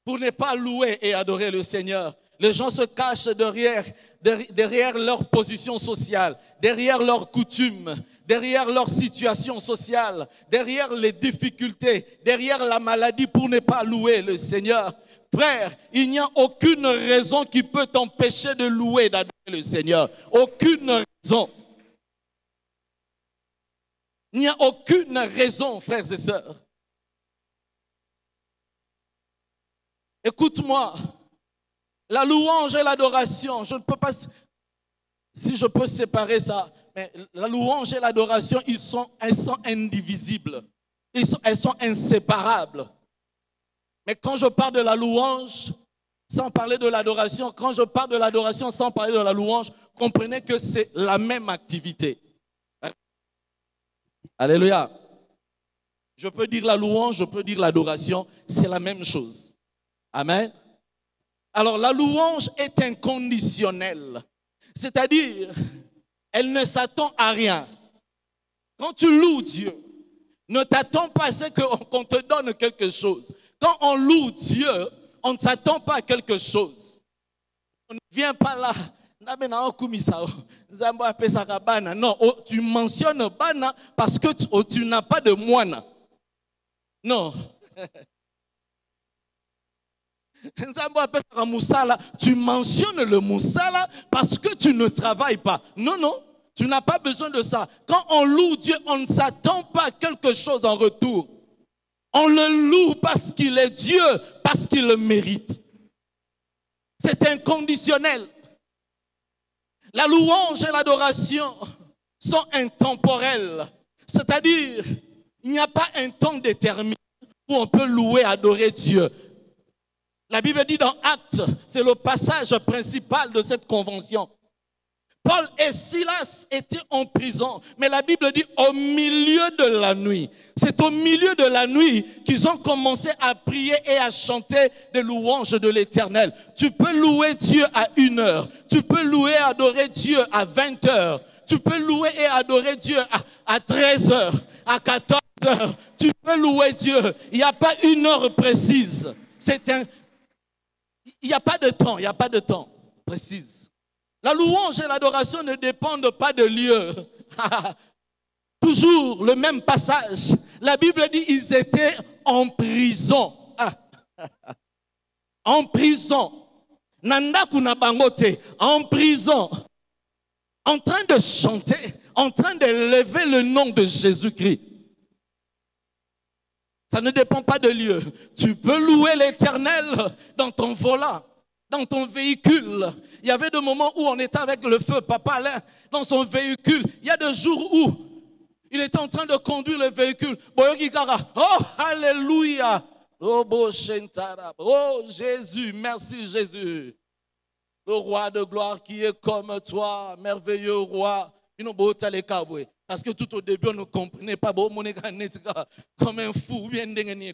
pour ne pas louer et adorer le Seigneur. Les gens se cachent derrière leur position sociale, derrière leurs coutumes, derrière leur situation sociale, derrière les difficultés, derrière la maladie pour ne pas louer le Seigneur. Frère, il n'y a aucune raison qui peut t'empêcher de louer et d'adorer le Seigneur. Aucune raison. Il n'y a aucune raison, frères et sœurs. Écoute-moi, la louange et l'adoration, je ne peux pas, si je peux séparer ça, mais la louange et l'adoration, elles sont indivisibles, elles sont inséparables. Mais quand je parle de la louange, sans parler de l'adoration, quand je parle de l'adoration sans parler de la louange, comprenez que c'est la même activité. Alléluia. Je peux dire la louange, je peux dire l'adoration, c'est la même chose. Amen. Alors la louange est inconditionnelle, c'est-à-dire elle ne s'attend à rien. Quand tu loues Dieu, ne t'attends pas à ce qu'on te donne quelque chose. Quand on loue Dieu, on ne s'attend pas à quelque chose. On ne vient pas là. Non, tu mentionnes bana parce que tu n'as pas de moine. Non. Tu mentionnes le moussala parce que tu ne travailles pas. Non, non, tu n'as pas besoin de ça. Quand on loue Dieu, on ne s'attend pas à quelque chose en retour. On le loue parce qu'il est Dieu, parce qu'il le mérite. C'est inconditionnel. La louange et l'adoration sont intemporelles. C'est-à-dire, il n'y a pas un temps déterminé où on peut louer et adorer Dieu. La Bible dit dans Actes, c'est le passage principal de cette convention. Paul et Silas étaient en prison, mais la Bible dit au milieu de la nuit. C'est au milieu de la nuit qu'ils ont commencé à prier et à chanter des louanges de l'Éternel. Tu peux louer Dieu à 1h, tu peux louer et adorer Dieu à 20h, tu peux louer et adorer Dieu à 13h, à 14h. Tu peux louer Dieu. Il n'y a pas une heure précise. Il n'y a pas de temps, il n'y a pas de temps précis. La louange et l'adoration ne dépendent pas de lieu. Toujours le même passage. La Bible dit qu'ils étaient en prison. En prison. Nandakuna bangote. En prison. En train de chanter, en train de lever le nom de Jésus-Christ. Ça ne dépend pas de lieu. Tu peux louer l'Éternel dans ton volant, dans ton véhicule. Il y avait des moments où on était avec le feu, Papa Alain, dans son véhicule. Il y a des jours où il était en train de conduire le véhicule. Oh, alléluia. Oh, oh, Jésus, merci Jésus. Le roi de gloire qui est comme toi, merveilleux roi. Parce que tout au début, on ne comprenait pas. Comme un fou,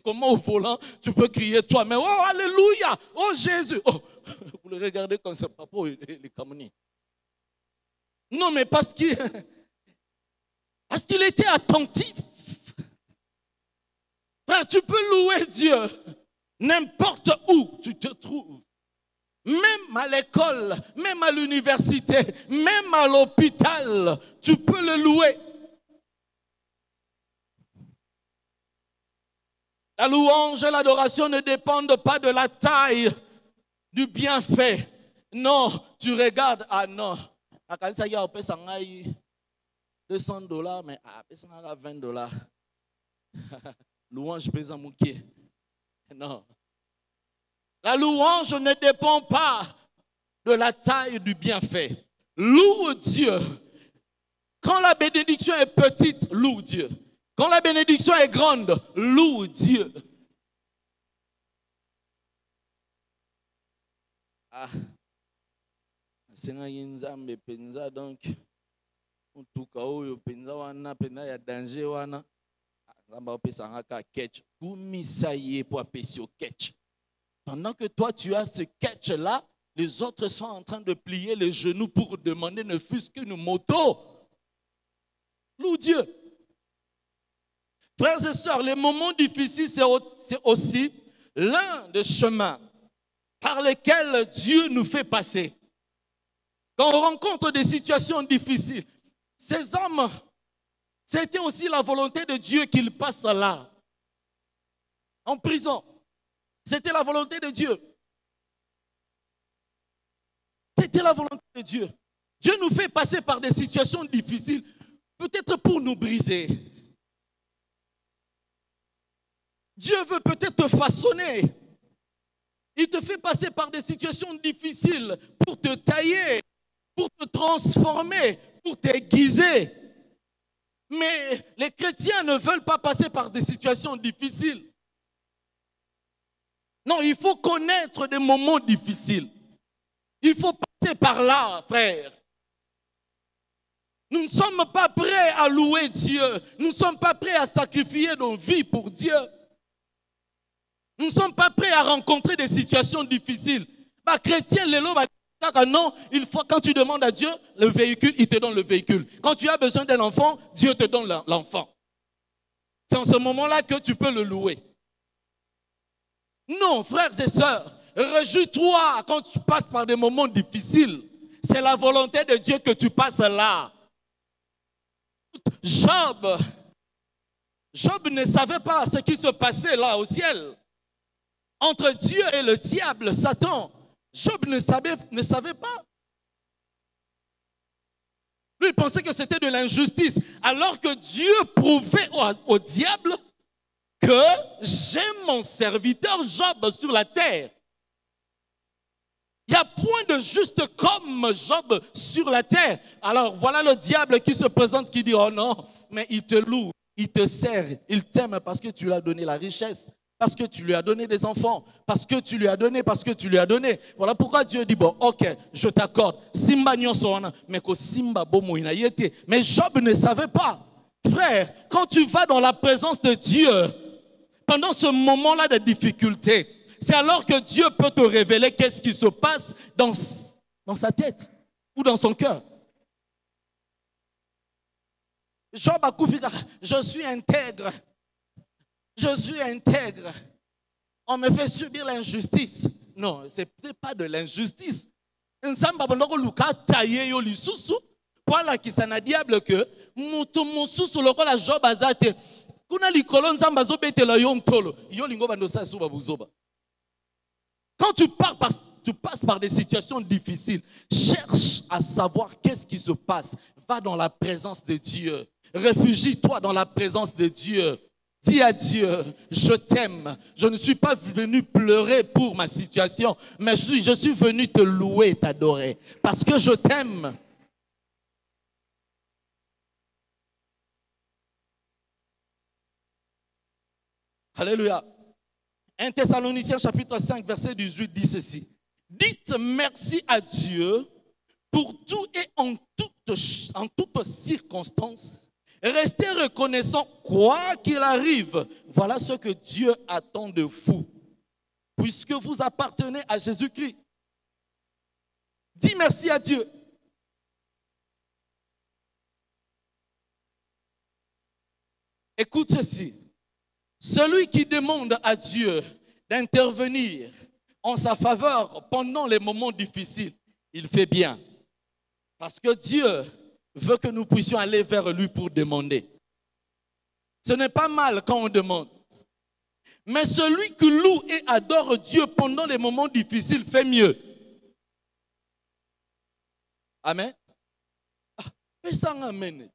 comment au volant, tu peux crier toi. Mais oh, alléluia, oh Jésus. Oh, vous le regardez comme ça, papa, les Camerounais. Non, mais parce qu'il était attentif. Frère, tu peux louer Dieu n'importe où tu te trouves. Même à l'école, même à l'université, même à l'hôpital, tu peux le louer. La louange et l'adoration ne dépendent pas de la taille du bienfait. Non, tu regardes, ah non. À ça y a $200, mais à $20. Louange pèse mon pied. Non. La louange ne dépend pas de la taille du bienfait. Loue Dieu. Quand la bénédiction est petite, loue Dieu. Quand la bénédiction est grande, loue Dieu. Ah. Donc, en tout cas, il y a danger. Pendant que toi, tu as ce catch-là, les autres sont en train de plier les genoux pour demander ne fût-ce qu'une moto. Loue Dieu. Frères et sœurs, les moments difficiles, c'est aussi l'un des chemins par lesquels Dieu nous fait passer. Quand on rencontre des situations difficiles, ces hommes, c'était aussi la volonté de Dieu qu'ils passent là, en prison. C'était la volonté de Dieu. C'était la volonté de Dieu. Dieu nous fait passer par des situations difficiles, peut-être pour nous briser. Dieu veut peut-être te façonner. Il te fait passer par des situations difficiles pour te tailler, pour te transformer, pour t'aiguiser. Mais les chrétiens ne veulent pas passer par des situations difficiles. Non, il faut connaître des moments difficiles. Il faut passer par là, frère. Nous ne sommes pas prêts à louer Dieu. Nous ne sommes pas prêts à sacrifier nos vies pour Dieu. Nous ne sommes pas prêts à rencontrer des situations difficiles. Bah, chrétien, non, une fois, quand tu demandes à Dieu le véhicule, il te donne le véhicule. Quand tu as besoin d'un enfant, Dieu te donne l'enfant. C'est en ce moment-là que tu peux le louer. Non, frères et sœurs, réjouis-toi quand tu passes par des moments difficiles. C'est la volonté de Dieu que tu passes là. Job ne savait pas ce qui se passait là au ciel. Entre Dieu et le diable, Satan, Job ne savait pas. Lui, il pensait que c'était de l'injustice. Alors que Dieu prouvait au diable que j'aime mon serviteur Job sur la terre. Il n'y a point de juste comme Job sur la terre. Alors voilà le diable qui se présente, qui dit, oh non, mais il te loue, il te sert, il t'aime parce que tu lui as donné la richesse, parce que tu lui as donné des enfants, parce que tu lui as donné. Voilà pourquoi Dieu dit, bon, ok, je t'accorde. Simba nyonsona, mais que Simba bomo inayete. Mais Job ne savait pas. Frère, quand tu vas dans la présence de Dieu, pendant ce moment-là de difficulté, c'est alors que Dieu peut te révéler qu'est-ce qui se passe dans sa tête ou dans son cœur. Job a dit, je suis intègre. On me fait subir l'injustice. Non, ce n'est pas de l'injustice. Voilà qui s'en a diable que Job azate. Quand tu passes par des situations difficiles, cherche à savoir qu'est-ce qui se passe. Va dans la présence de Dieu. Réfugie-toi dans la présence de Dieu. Dis à Dieu, je t'aime. Je ne suis pas venu pleurer pour ma situation, mais je suis venu te louer et t'adorer parce que je t'aime. Alléluia. 1 Thessaloniciens chapitre 5 verset 18 dit ceci. Dites merci à Dieu pour tout et en toutes circonstances. Restez reconnaissant quoi qu'il arrive. Voilà ce que Dieu attend de vous. Puisque vous appartenez à Jésus-Christ. Dis merci à Dieu. Écoute ceci. Celui qui demande à Dieu d'intervenir en sa faveur pendant les moments difficiles, il fait bien. Parce que Dieu veut que nous puissions aller vers lui pour demander. Ce n'est pas mal quand on demande. Mais celui qui loue et adore Dieu pendant les moments difficiles fait mieux. Amen. Fais ça en amen.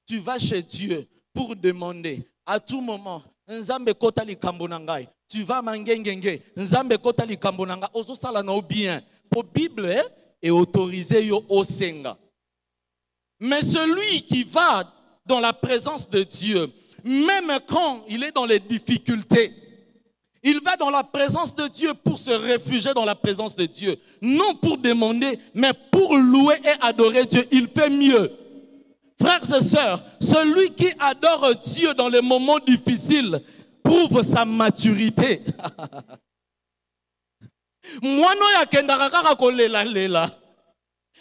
Tu vas chez Dieu pour demander à tout moment. Nzambe kota likambo na ngai. Tu vas mangengenge. Nzambe kota likambo na ngai. Ozo sala na bien. Pour Bible est autorisé yo osenga. Mais celui qui va dans la présence de Dieu, même quand il est dans les difficultés, il va dans la présence de Dieu pour se réfugier dans la présence de Dieu. Non pour demander, mais pour louer et adorer Dieu. Il fait mieux. Frères et sœurs, celui qui adore Dieu dans les moments difficiles prouve sa maturité. Mwano ya kendaka kaka kolela lela.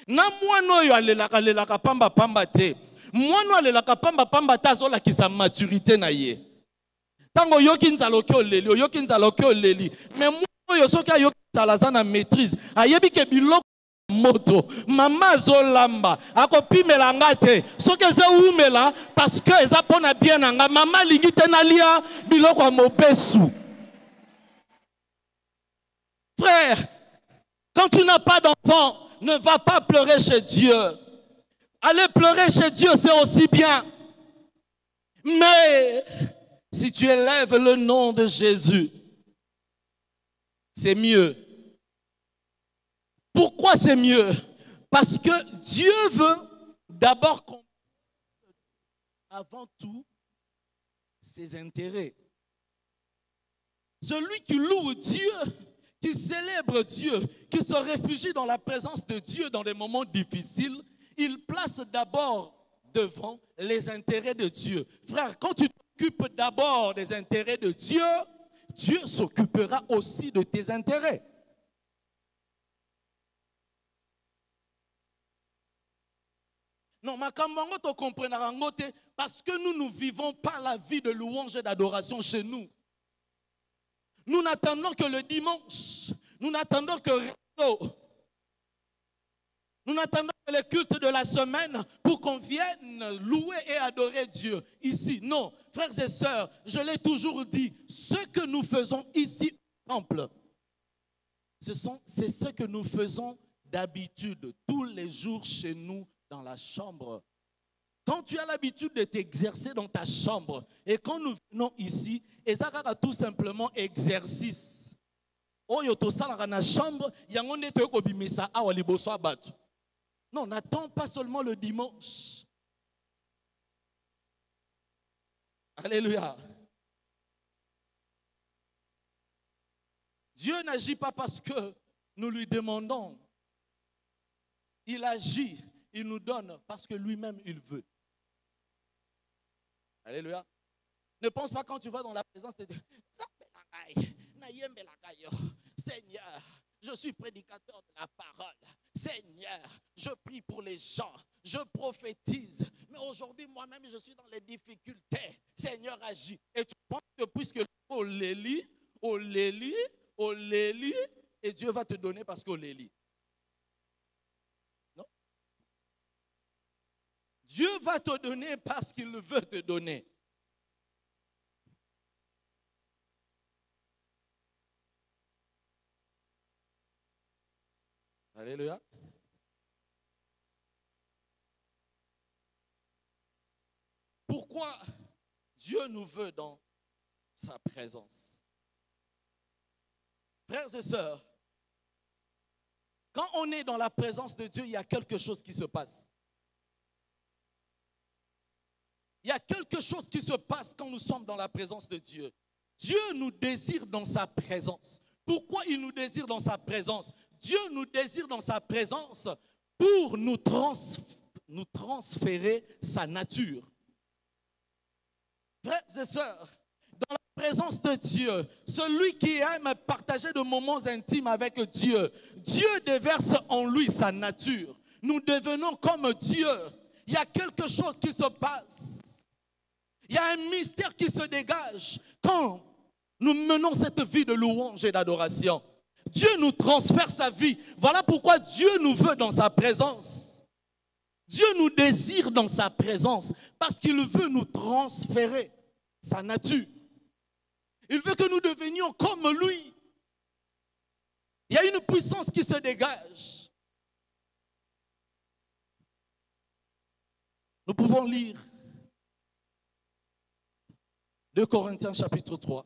Na mwano yo alelaka lelaka pamba pamba te. Mwano alelaka pamba pamba te azola ki sa maturité na ye. Tango yoki nzalo ke oleli, yoki nzalo ke oleli. Mais mwano yo soki ayoki nzala za na maîtrise, ayebi ke biloko moto mama zolamba akopimela ngate soki eza umela parce que eza pona bien nanga mama lingi te nalia biloko ya mobesu. Frère, quand tu n'as pas d'enfant, ne va pas pleurer chez Dieu. Aller pleurer chez Dieu, c'est aussi bien. Mais si tu élèves le nom de Jésus, c'est mieux. Pourquoi c'est mieux? Parce que Dieu veut d'abord qu'on avant tout ses intérêts. Celui qui loue Dieu, qui célèbre Dieu, qui se réfugie dans la présence de Dieu dans des moments difficiles, il place d'abord devant les intérêts de Dieu. Frère, quand tu t'occupes d'abord des intérêts de Dieu, Dieu s'occupera aussi de tes intérêts. Non, makambango to comprendra ngote parce que nous ne vivons pas la vie de louange et d'adoration chez nous. Nous n'attendons que le dimanche. Nous n'attendons que nous n'attendons que les cultes de la semaine pour qu'on vienne louer et adorer Dieu ici. Non, frères et sœurs, je l'ai toujours dit, ce que nous faisons ici au temple, c'est ce que nous faisons d'habitude tous les jours chez nous dans la chambre. Quand tu as l'habitude de t'exercer dans ta chambre et quand nous venons ici, et ça tout simplement exercice. Non, n'attends pas seulement le dimanche. Alléluia. Dieu n'agit pas parce que nous lui demandons. Il agit, il nous donne parce que lui-même il veut. Alléluia. Ne pense pas quand tu vas dans la présence de Dieu. Seigneur, je suis prédicateur de la parole. Seigneur, je prie pour les gens. Je prophétise. Mais aujourd'hui, moi-même, je suis dans les difficultés. Seigneur, agis. Et tu penses que puisque on les lit, et Dieu va te donner parce qu'on les lit. Non? Dieu va te donner parce qu'il veut te donner. Alléluia. Pourquoi Dieu nous veut dans sa présence? Frères et sœurs, quand on est dans la présence de Dieu, il y a quelque chose qui se passe. Il y a quelque chose qui se passe quand nous sommes dans la présence de Dieu. Dieu nous désire dans sa présence. Pourquoi il nous désire dans sa présence? Dieu nous désire dans sa présence pour nous transférer sa nature. Frères et sœurs, dans la présence de Dieu, celui qui aime partager de moments intimes avec Dieu, Dieu déverse en lui sa nature. Nous devenons comme Dieu. Il y a quelque chose qui se passe. Il y a un mystère qui se dégage quand nous menons cette vie de louange et d'adoration. Dieu nous transfère sa vie. Voilà pourquoi Dieu nous veut dans sa présence. Dieu nous désire dans sa présence parce qu'il veut nous transférer sa nature. Il veut que nous devenions comme lui. Il y a une puissance qui se dégage. Nous pouvons lire 2 Corinthiens chapitre 3.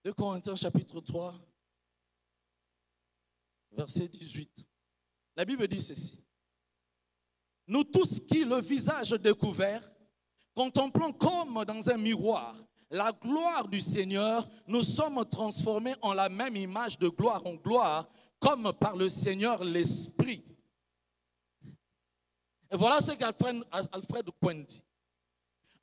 De Corinthiens chapitre 3, verset 18. La Bible dit ceci. Nous tous qui, le visage découvert, contemplons comme dans un miroir la gloire du Seigneur, nous sommes transformés en la même image de gloire en gloire, comme par le Seigneur l'Esprit. Et voilà ce qu'Alfred Point dit.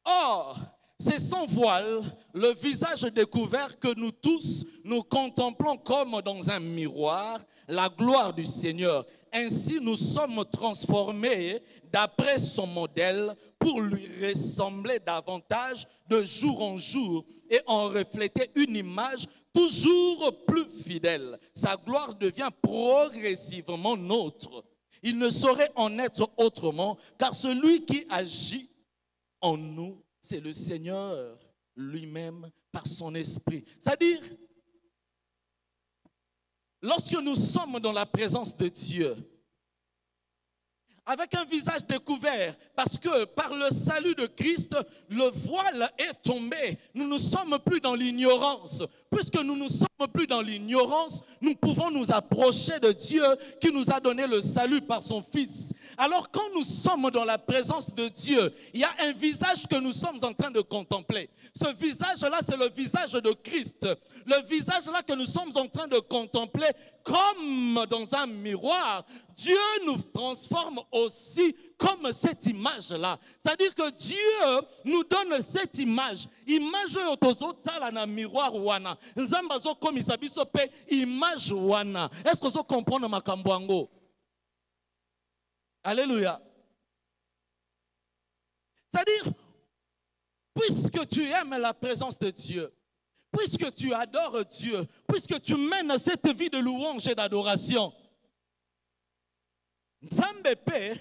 Or, c'est sans voile, le visage découvert que nous tous, nous contemplons comme dans un miroir la gloire du Seigneur. Ainsi, nous sommes transformés d'après son modèle pour lui ressembler davantage de jour en jour et en refléter une image toujours plus fidèle. Sa gloire devient progressivement nôtre. Il ne saurait en être autrement, car celui qui agit en nous, c'est le Seigneur lui-même par son esprit. C'est-à-dire, lorsque nous sommes dans la présence de Dieu, avec un visage découvert, parce que par le salut de Christ, le voile est tombé. Nous ne sommes plus dans l'ignorance. Puisque nous ne sommes plus dans l'ignorance, nous pouvons nous approcher de Dieu qui nous a donné le salut par son Fils. Alors quand nous sommes dans la présence de Dieu, il y a un visage que nous sommes en train de contempler. Ce visage-là, c'est le visage de Christ. Le visage-là que nous sommes en train de contempler comme dans un miroir. Dieu nous transforme aussi comme cette image-là. C'est-à-dire que Dieu nous donne cette image. Image otozotala na miroir wana. Nzamba zo komisa biso pe image wana. Est-ce que vous comprenez makambo yango? Alléluia. C'est-à-dire, puisque tu aimes la présence de Dieu, puisque tu adores Dieu, puisque tu mènes cette vie de louange et d'adoration, Nzambe pe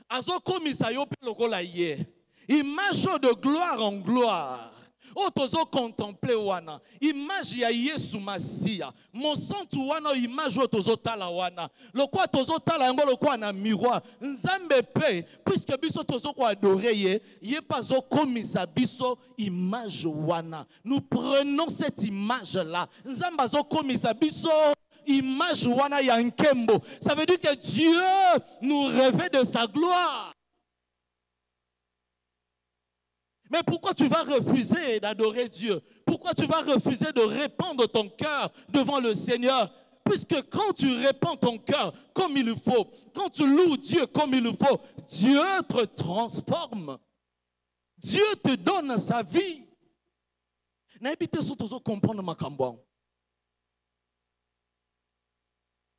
azokomisa yo pe lokola ye. Image de gloire en gloire. O tozo contempler wana. Image ya Yesu Masia. Mon santu wana image o tozo tala wana. Lokwa tozo tala yango lokwa na miroir. Nzambe pe puisque biso tozo ko adorer ye, ye pazo komisa biso image wana. Nous prenons cette image là. Nzambe azo komisa biso image wana ya nkembo. Ça veut dire que Dieu nous revêt de sa gloire. Mais pourquoi tu vas refuser d'adorer Dieu? Pourquoi tu vas refuser de répandre ton cœur devant le Seigneur? Puisque quand tu répands ton cœur comme il le faut, quand tu loues Dieu comme il le faut, Dieu te transforme. Dieu te donne sa vie. N'habitez surtout comprendre ma cambouan.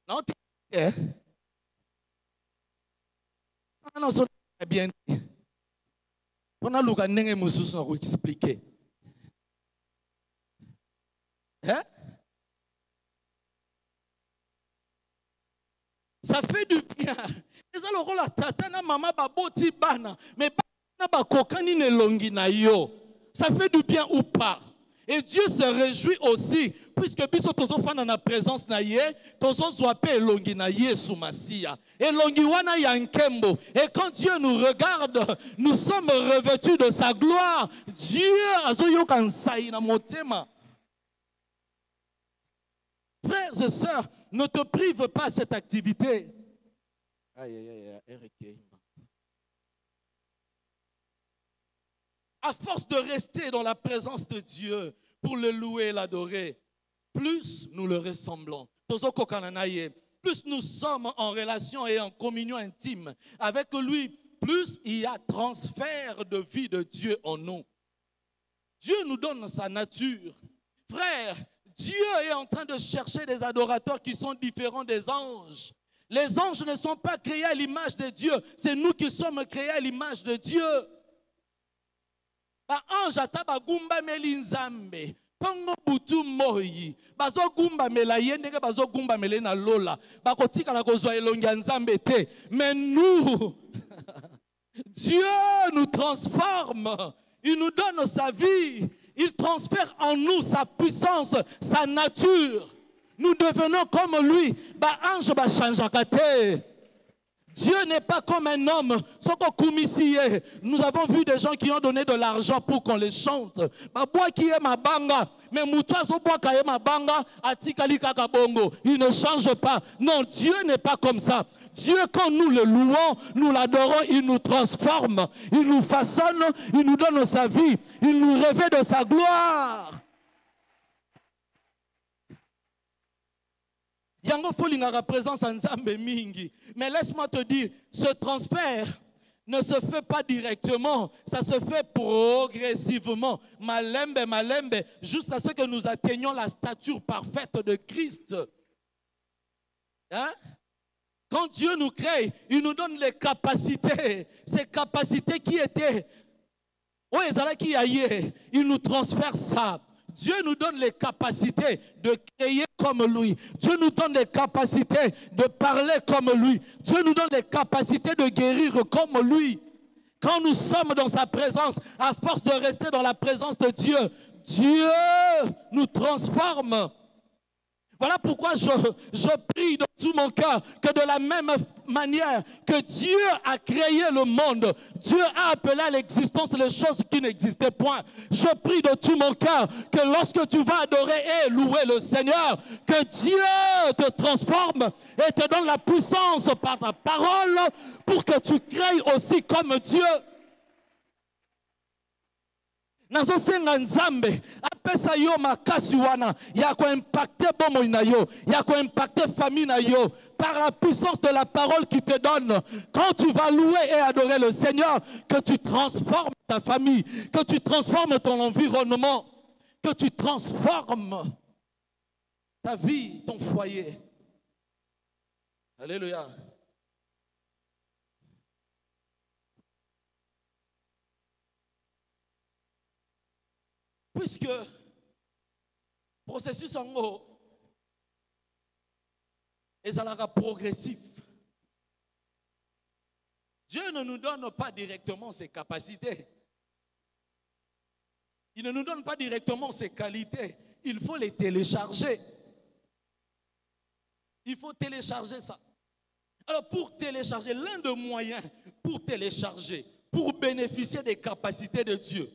Non, c'est bien. On a l'occasion de vous expliquer. Hein? Ça fait du bien. Et ça le rôle à tata na maman baboti bana, mais bana ba kokani ne longi na yo. Ça fait du bien ou pas? Et Dieu se réjouit aussi, puisque biso tozo fana na présence na ye, tozo zwape longi na Yesu Masia. Et longi wana yankembo. Et quand Dieu nous regarde, nous sommes revêtus de sa gloire. Dieu azoyo kansai na motema. Frères et sœurs, ne te prive pas cette activité. Aïe, aïe, aïe, Eric. À force de rester dans la présence de Dieu pour le louer et l'adorer, plus nous le ressemblons. Plus nous sommes en relation et en communion intime avec lui, plus il y a transfert de vie de Dieu en nous. Dieu nous donne sa nature. Frère, Dieu est en train de chercher des adorateurs qui sont différents des anges. Les anges ne sont pas créés à l'image de Dieu, c'est nous qui sommes créés à l'image de Dieu. Ba ange ataba gumba meli nzambe pongo butu moyi bazo gumba mela yendenge bazo gumba mele na lola bakotika la kozwa elongi nzambe te. Mais nous Dieu nous transforme, il nous donne sa vie, il transfère en nous sa puissance, sa nature. Nous devenons comme lui. Ba ange ba changeaka te. Dieu n'est pas comme un homme. Nous avons vu des gens qui ont donné de l'argent pour qu'on les chante. Il ne change pas. Non, Dieu n'est pas comme ça. Dieu, quand nous le louons, nous l'adorons, il nous transforme, il nous façonne, il nous donne sa vie, il nous revêt de sa gloire. Yango folinga la présence en Nzambe mingi. Mais laisse-moi te dire, ce transfert ne se fait pas directement, ça se fait progressivement. Malembe, malembe, jusqu'à ce que nous atteignions la stature parfaite de Christ. Hein? Quand Dieu nous crée, il nous donne les capacités. Ces capacités qui étaient, il nous transfère ça. Dieu nous donne les capacités de créer comme lui. Dieu nous donne les capacités de parler comme lui. Dieu nous donne les capacités de guérir comme lui. Quand nous sommes dans sa présence, à force de rester dans la présence de Dieu, Dieu nous transforme. Voilà pourquoi je prie de tout mon cœur que de la même manière que Dieu a créé le monde, Dieu a appelé à l'existence les choses qui n'existaient point. Je prie de tout mon cœur que lorsque tu vas adorer et louer le Seigneur, que Dieu te transforme et te donne la puissance par ta parole pour que tu crées aussi comme Dieu. Nazosenga Nzambe apesa yo makasi wana ya ko impacter bomoi na yo, ya ko impacter famille na yo par la puissance de la parole qui te donne. Quand tu vas louer et adorer le Seigneur, que tu transformes ta famille, que tu transformes ton environnement, que tu transformes ta vie, ton foyer. Alléluia. Puisque le processus en haut est progressif, Dieu ne nous donne pas directement ses capacités. Il ne nous donne pas directement ses qualités. Il faut les télécharger. Il faut télécharger ça. Alors pour télécharger, l'un des moyens pour télécharger, pour bénéficier des capacités de Dieu,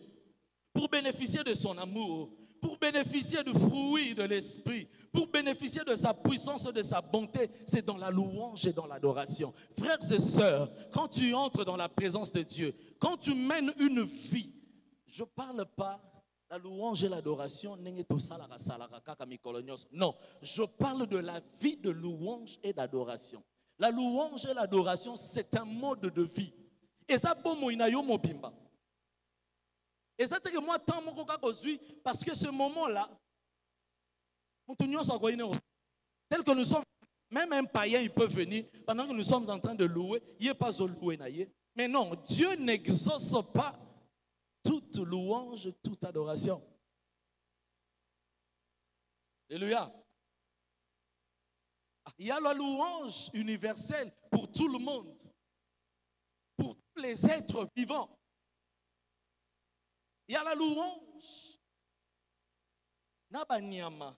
pour bénéficier de son amour, pour bénéficier du fruit de l'esprit, pour bénéficier de sa puissance, de sa bonté, c'est dans la louange et dans l'adoration. Frères et sœurs, quand tu entres dans la présence de Dieu, quand tu mènes une vie, je ne parle pas la louange et l'adoration, non, je parle de la vie de louange et d'adoration. La louange et l'adoration, c'est un mode de vie. Et ça, mobimba. Et c'est que moi, tant parce que ce moment-là, tel que nous sommes, même un païen, il peut venir, pendant que nous sommes en train de louer, il n'est pas au louer. Mais non, Dieu n'exauce pas toute louange, toute adoration. Alléluia. Il y a la louange universelle pour tout le monde, pour tous les êtres vivants. Il y a la louange. Nabanyama,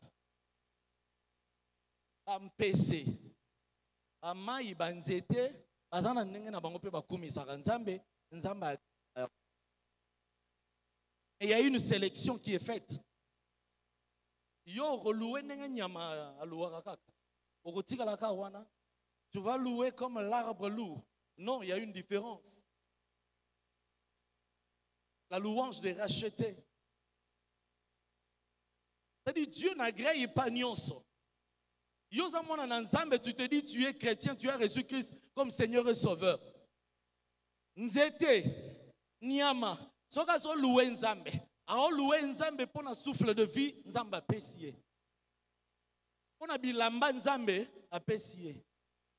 bampese, bamayi banzete, bazana ndenge na bango pe bakumisaka nzambe, nzambe. Et il y a une sélection qui est faite. Yo reloué ndenge nyama alouaka kaka. Okotika la kawana. Tu vas louer comme l'arbre lourd. Non, il y a une différence. La louange des rachetés. C'est-à-dire Dieu n'agrée pas nyonso. Yozamona nanzambe, tu te dis tu es chrétien, tu as reçu Christ comme Seigneur et Sauveur. Nzete, nyama, soka so loué nzambe. Alors loué nzambe pour un souffle de vie, nzamba pesier. Pour un bilamba nzambe a pesier.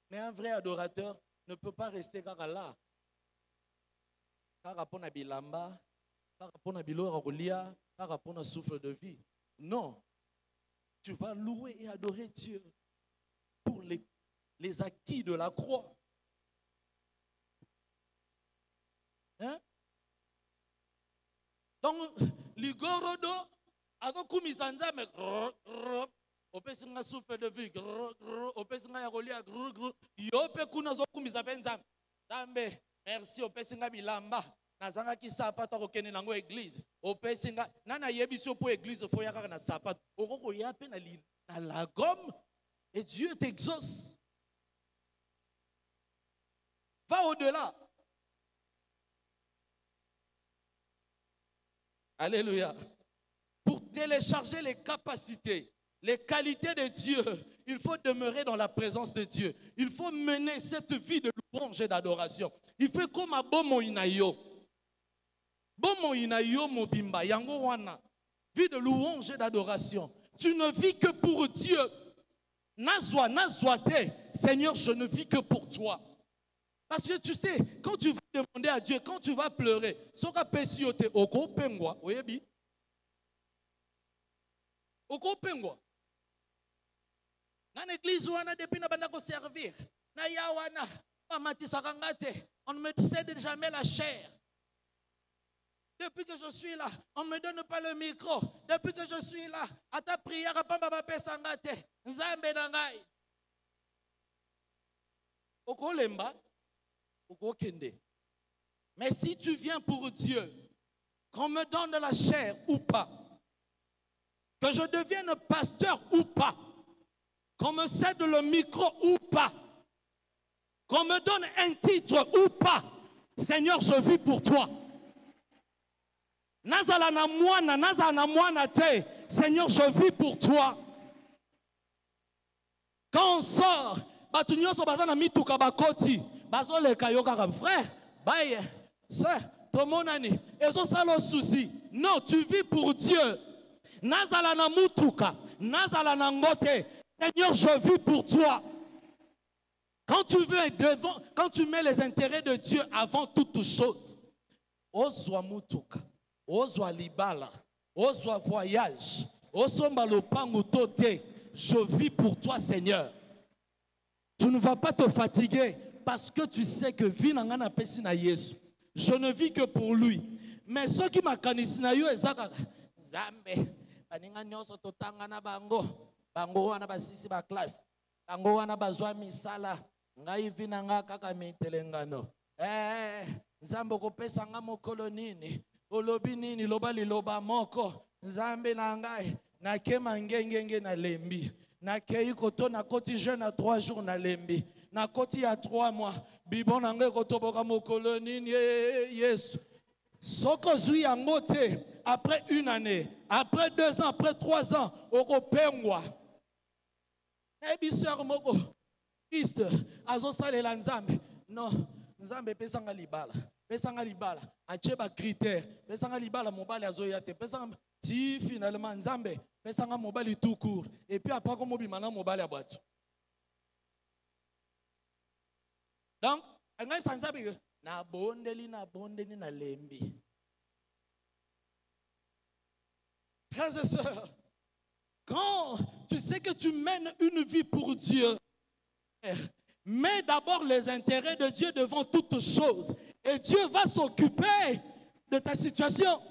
Mais un vrai adorateur ne peut pas rester car là. Car pour un bilamba, car pour un bilo rolia, car pour un souffle de vie. Non. Tu vas louer et adorer Dieu pour les acquis de la croix. Hein? Donc, ligorodo, ako kumisanda me opesinga souffle de vie, opesinga yarolia, yope kuna zo kumisa penza. Zambe, merci opesinga bilamba. Nazanga ki sapato kokene nango église. Opesinga nana yebiso po église fo yakaka na sapato. Okoko yape na la gomme et Dieu t'exauce. Va au-delà. Alléluia. Pour télécharger les capacités, les qualités de Dieu, il faut demeurer dans la présence de Dieu. Il faut mener cette vie de louange et d'adoration. Il faut comme un bon inayo. Bon inayo mobimba yango wana. Vie de louange et d'adoration. Tu ne vis que pour Dieu. Nazwate. Seigneur, je ne vis que pour toi. Parce que tu sais, quand tu vas demander à Dieu, quand tu vas pleurer, soka pesiote oko pengwa, oyebi. Oko pengwa. Dans l'église wana depuis na banda ko servir. Na yawana, mamati sakangate, on ne me cède jamais la chair. Depuis que je suis là, on ne me donne pas le micro. Depuis que je suis là, à ta prière, à pamba pesangate, nzambe nangai. Oko lemba. Mais si tu viens pour Dieu, qu'on me donne la chair ou pas, que je devienne pasteur ou pas, qu'on me cède le micro ou pas, qu'on me donne un titre ou pas, Seigneur, je vis pour toi. Nazala na mwana te, Seigneur, je vis pour toi. Quand on sort, batunyo so bazana mituka bakoti. Frère, baye, sœur, ton monani, et ça le souci. Non, tu vis pour Dieu. Nazala na mutuka, nazala na ngote. Seigneur, je vis pour toi. Quand tu veux devant, quand tu mets les intérêts de Dieu avant toute chose, ozwa mutuka, ozwa libala, ozwa voyage, osomba lopango tote. Je vis pour toi, Seigneur. Tu ne vas pas te fatiguer. Parce que tu sais que vie n'angana pesi na Yesu. Je ne vis que pour lui. Mais ceux qui m'akanisi na yo ezaka Zambe baninga nyoso totanga na bango wana basisi ba classe bango wana bazwa misala ngai vinanga kaka mitelengano Zambe kopesa nga mokolo nini olobi nini loba liloba moko Zambe na ngai na kema ngenge na lembi na kei koto na koti jeune à 3 jours na lembi. Na koti ya 3 mois, bibon nange kotoboka mokolo nini Yesu. Soko zui yangote après 1 année, après 2 ans, après 3 ans, oko pengwa. Ebiseur moko, Christ, azo salela nzambe. Non, nzambe pesanga libala. Pesanga libala, acheba critère. Pesanga libala mobali azo yate. Pesanga ti finalement nzambe, pesanga mobali tout court. Et puis après comme mobimana mobali abatu. Donc, na bondeli na lembi. Frères et sœurs, quand tu sais que tu mènes une vie pour Dieu, Mets d'abord les intérêts de Dieu devant toutes choses. Et Dieu va s'occuper de ta situation.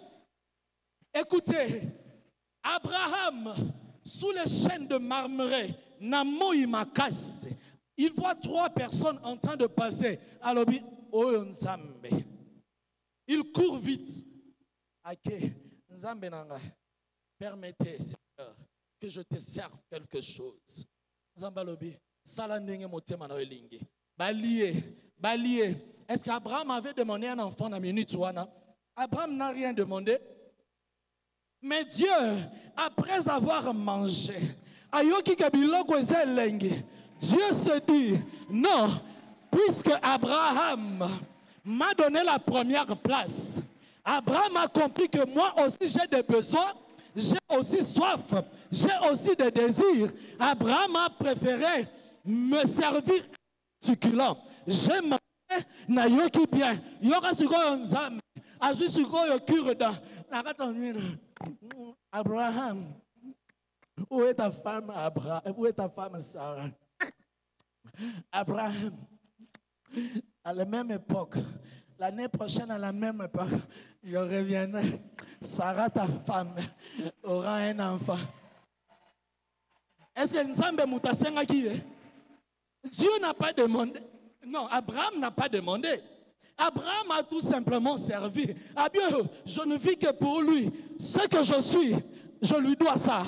Écoutez, Abraham, sous les chaînes de marmerée, Namoï Makase, il voit 3 personnes en train de passer. Alors, il court vite. Ok, Nzambe nanga, permettez, Seigneur, que je te serve quelque chose. Nzambalobi, salandenge motema na elingi. Balié. Est-ce qu'Abraham avait demandé un enfant dans la minute? Abraham n'a rien demandé. Mais Dieu, après avoir mangé, Dieu se dit, non, puisque Abraham m'a donné la première place, Abraham a compris que moi aussi j'ai des besoins, j'ai aussi soif, j'ai aussi des désirs. Abraham a préféré me servir succulent. J'ai mangé, na yoki bien. Yoka suko nzambe, azu suko yokure da. Abraham, où est ta femme Abraham? Où est ta femme Sarah? Abraham, à la même époque, l'année prochaine à la même époque, je reviendrai. Sarah, ta femme, aura un enfant. Est-ce que Nzambe Moutasenga qui est? Dieu n'a pas demandé. Non, Abraham n'a pas demandé. Abraham a tout simplement servi. Ah bien, je ne vis que pour lui. Ce que je suis, je lui dois ça.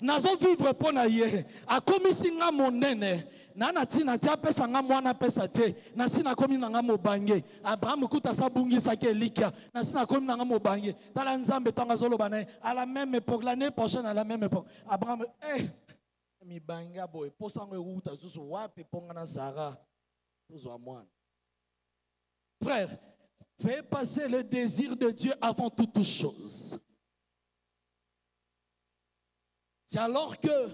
Nazo vivre pour naïe. A commis singa mon nene. Nana tina tia pesa nga mwana pesa te. Nasina komi nanga mobange. Abraham kuta sabungi sake likia. Nasina komi nanga mobange. Tala nzambe tanga zolo banae. À la même époque, l'année prochaine à la même époque. Abraham, mi banga boy. Posango uta zuzu wapi pongana Sarah. Uzwa mwana. Frère, fais passer le désir de Dieu avant toute chose. C'est alors que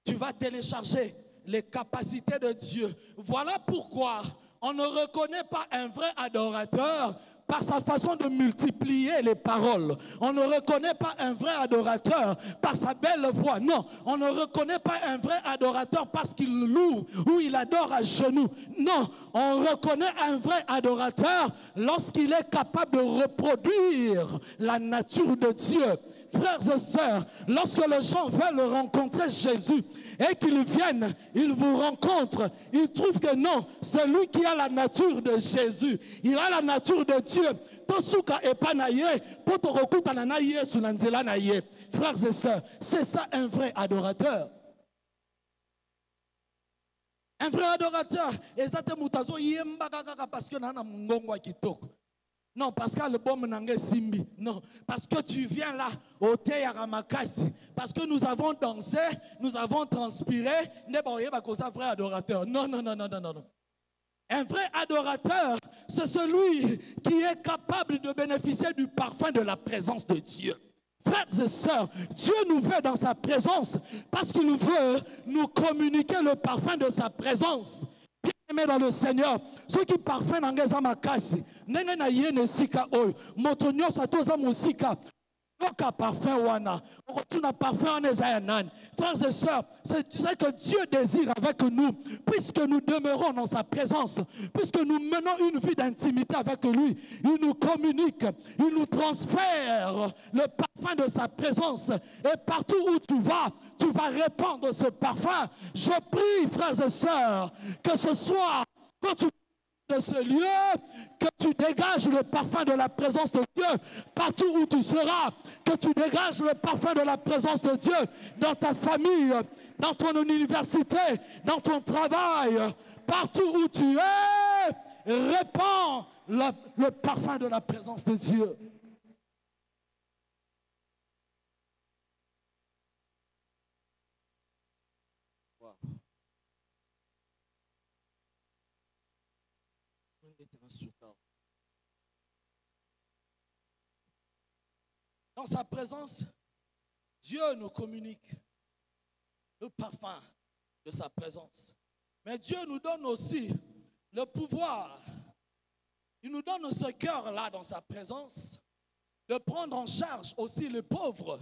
tu vas télécharger les capacités de Dieu. Voilà pourquoi on ne reconnaît pas un vrai adorateur par sa façon de multiplier les paroles. On ne reconnaît pas un vrai adorateur par sa belle voix. Non, on ne reconnaît pas un vrai adorateur parce qu'il loue ou il adore à genoux. Non, on reconnaît un vrai adorateur lorsqu'il est capable de reproduire la nature de Dieu. Frères et sœurs, lorsque les gens veulent rencontrer Jésus et qu'ils viennent, ils vous rencontrent, ils trouvent que non, c'est lui qui a la nature de Jésus. Il a la nature de Dieu. Frères et sœurs, c'est ça un vrai adorateur. Un vrai adorateur. Non, parce que le bon menangé simbi. Non, parce que tu viens là, au Théaramakasi. Parce que nous avons dansé, nous avons transpiré. Un vrai adorateur. Non. Un vrai adorateur, c'est celui qui est capable de bénéficier du parfum de la présence de Dieu. Frères et sœurs, Dieu nous veut dans sa présence parce qu'il veut nous communiquer le parfum de sa présence. Bien-aimés dans le Seigneur, ceux qui parfum n'engagent ma casse, n'engagent na yene sika oy, motonyo satoza musika. Parfum wana, retourne à parfum en Esayanan. Frères et sœurs, c'est ce que Dieu désire avec nous, puisque nous demeurons dans sa présence, puisque nous menons une vie d'intimité avec lui. Il nous communique, il nous transfère le parfum de sa présence. Et partout où tu vas répandre ce parfum. Je prie, frères et sœurs, que ce soir, quand tu de ce lieu, que tu dégages le parfum de la présence de Dieu partout où tu seras, que tu dégages le parfum de la présence de Dieu dans ta famille, dans ton université, dans ton travail, partout où tu es, répands le parfum de la présence de Dieu. Dans sa présence, Dieu nous communique le parfum de sa présence. Mais Dieu nous donne aussi le pouvoir. Il nous donne ce cœur-là dans sa présence de prendre en charge aussi les pauvres.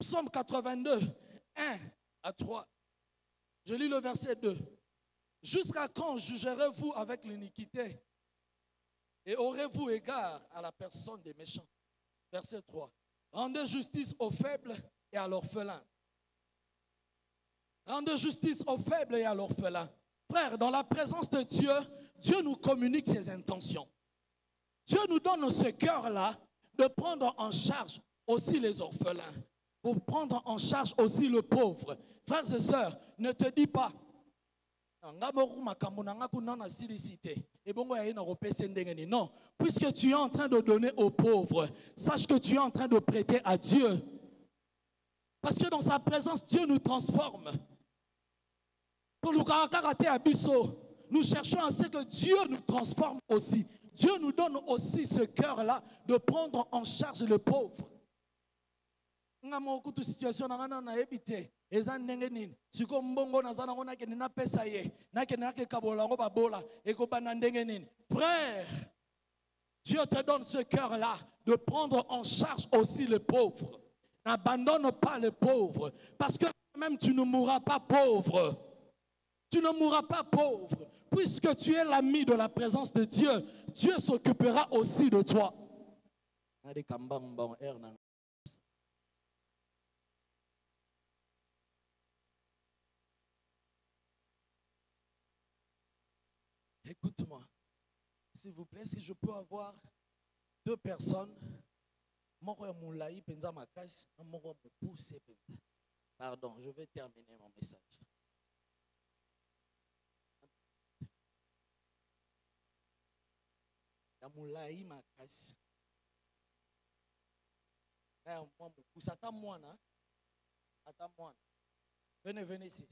Psaume 82, 1 à 3. Je lis le verset 2. Jusqu'à quand jugerez-vous avec l'iniquité et aurez-vous égard à la personne des méchants? Verset 3. Rendez justice aux faibles et à l'orphelin. Rendez justice aux faibles et à l'orphelin. Frère, dans la présence de Dieu, Dieu nous communique ses intentions. Dieu nous donne ce cœur-là de prendre en charge aussi les orphelins, pour prendre en charge aussi le pauvre. Frères et sœurs, ne te dis pas, non, puisque tu es en train de donner aux pauvres, sache que tu es en train de prêter à Dieu. Parce que dans sa présence, Dieu nous transforme. Nous cherchons à ce que Dieu nous transforme aussi. Dieu nous donne aussi ce cœur-là de prendre en charge le pauvre. Situation frère, Dieu te donne ce cœur-là de prendre en charge aussi le pauvre. N'abandonne pas le pauvre, parce que même tu ne mourras pas pauvre. Tu ne mourras pas pauvre, puisque tu es l'ami de la présence de Dieu. Dieu s'occupera aussi de toi. Écoute-moi, s'il vous plaît, si je peux avoir 2 personnes, pardon, je vais terminer mon message. Venez, venez ici.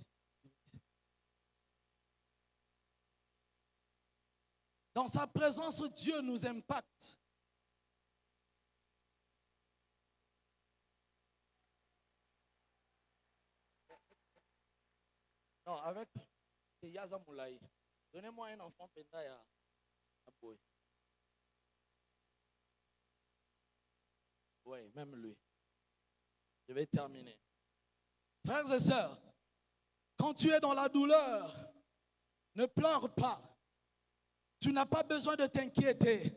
Dans sa présence, Dieu nous impacte. Non, avec Yaza Moulaï. Donnez-moi un enfant Pendaya à Boy. Oui, même lui. Je vais terminer. Frères et sœurs, quand tu es dans la douleur, ne pleure pas. Tu n'as pas besoin de t'inquiéter.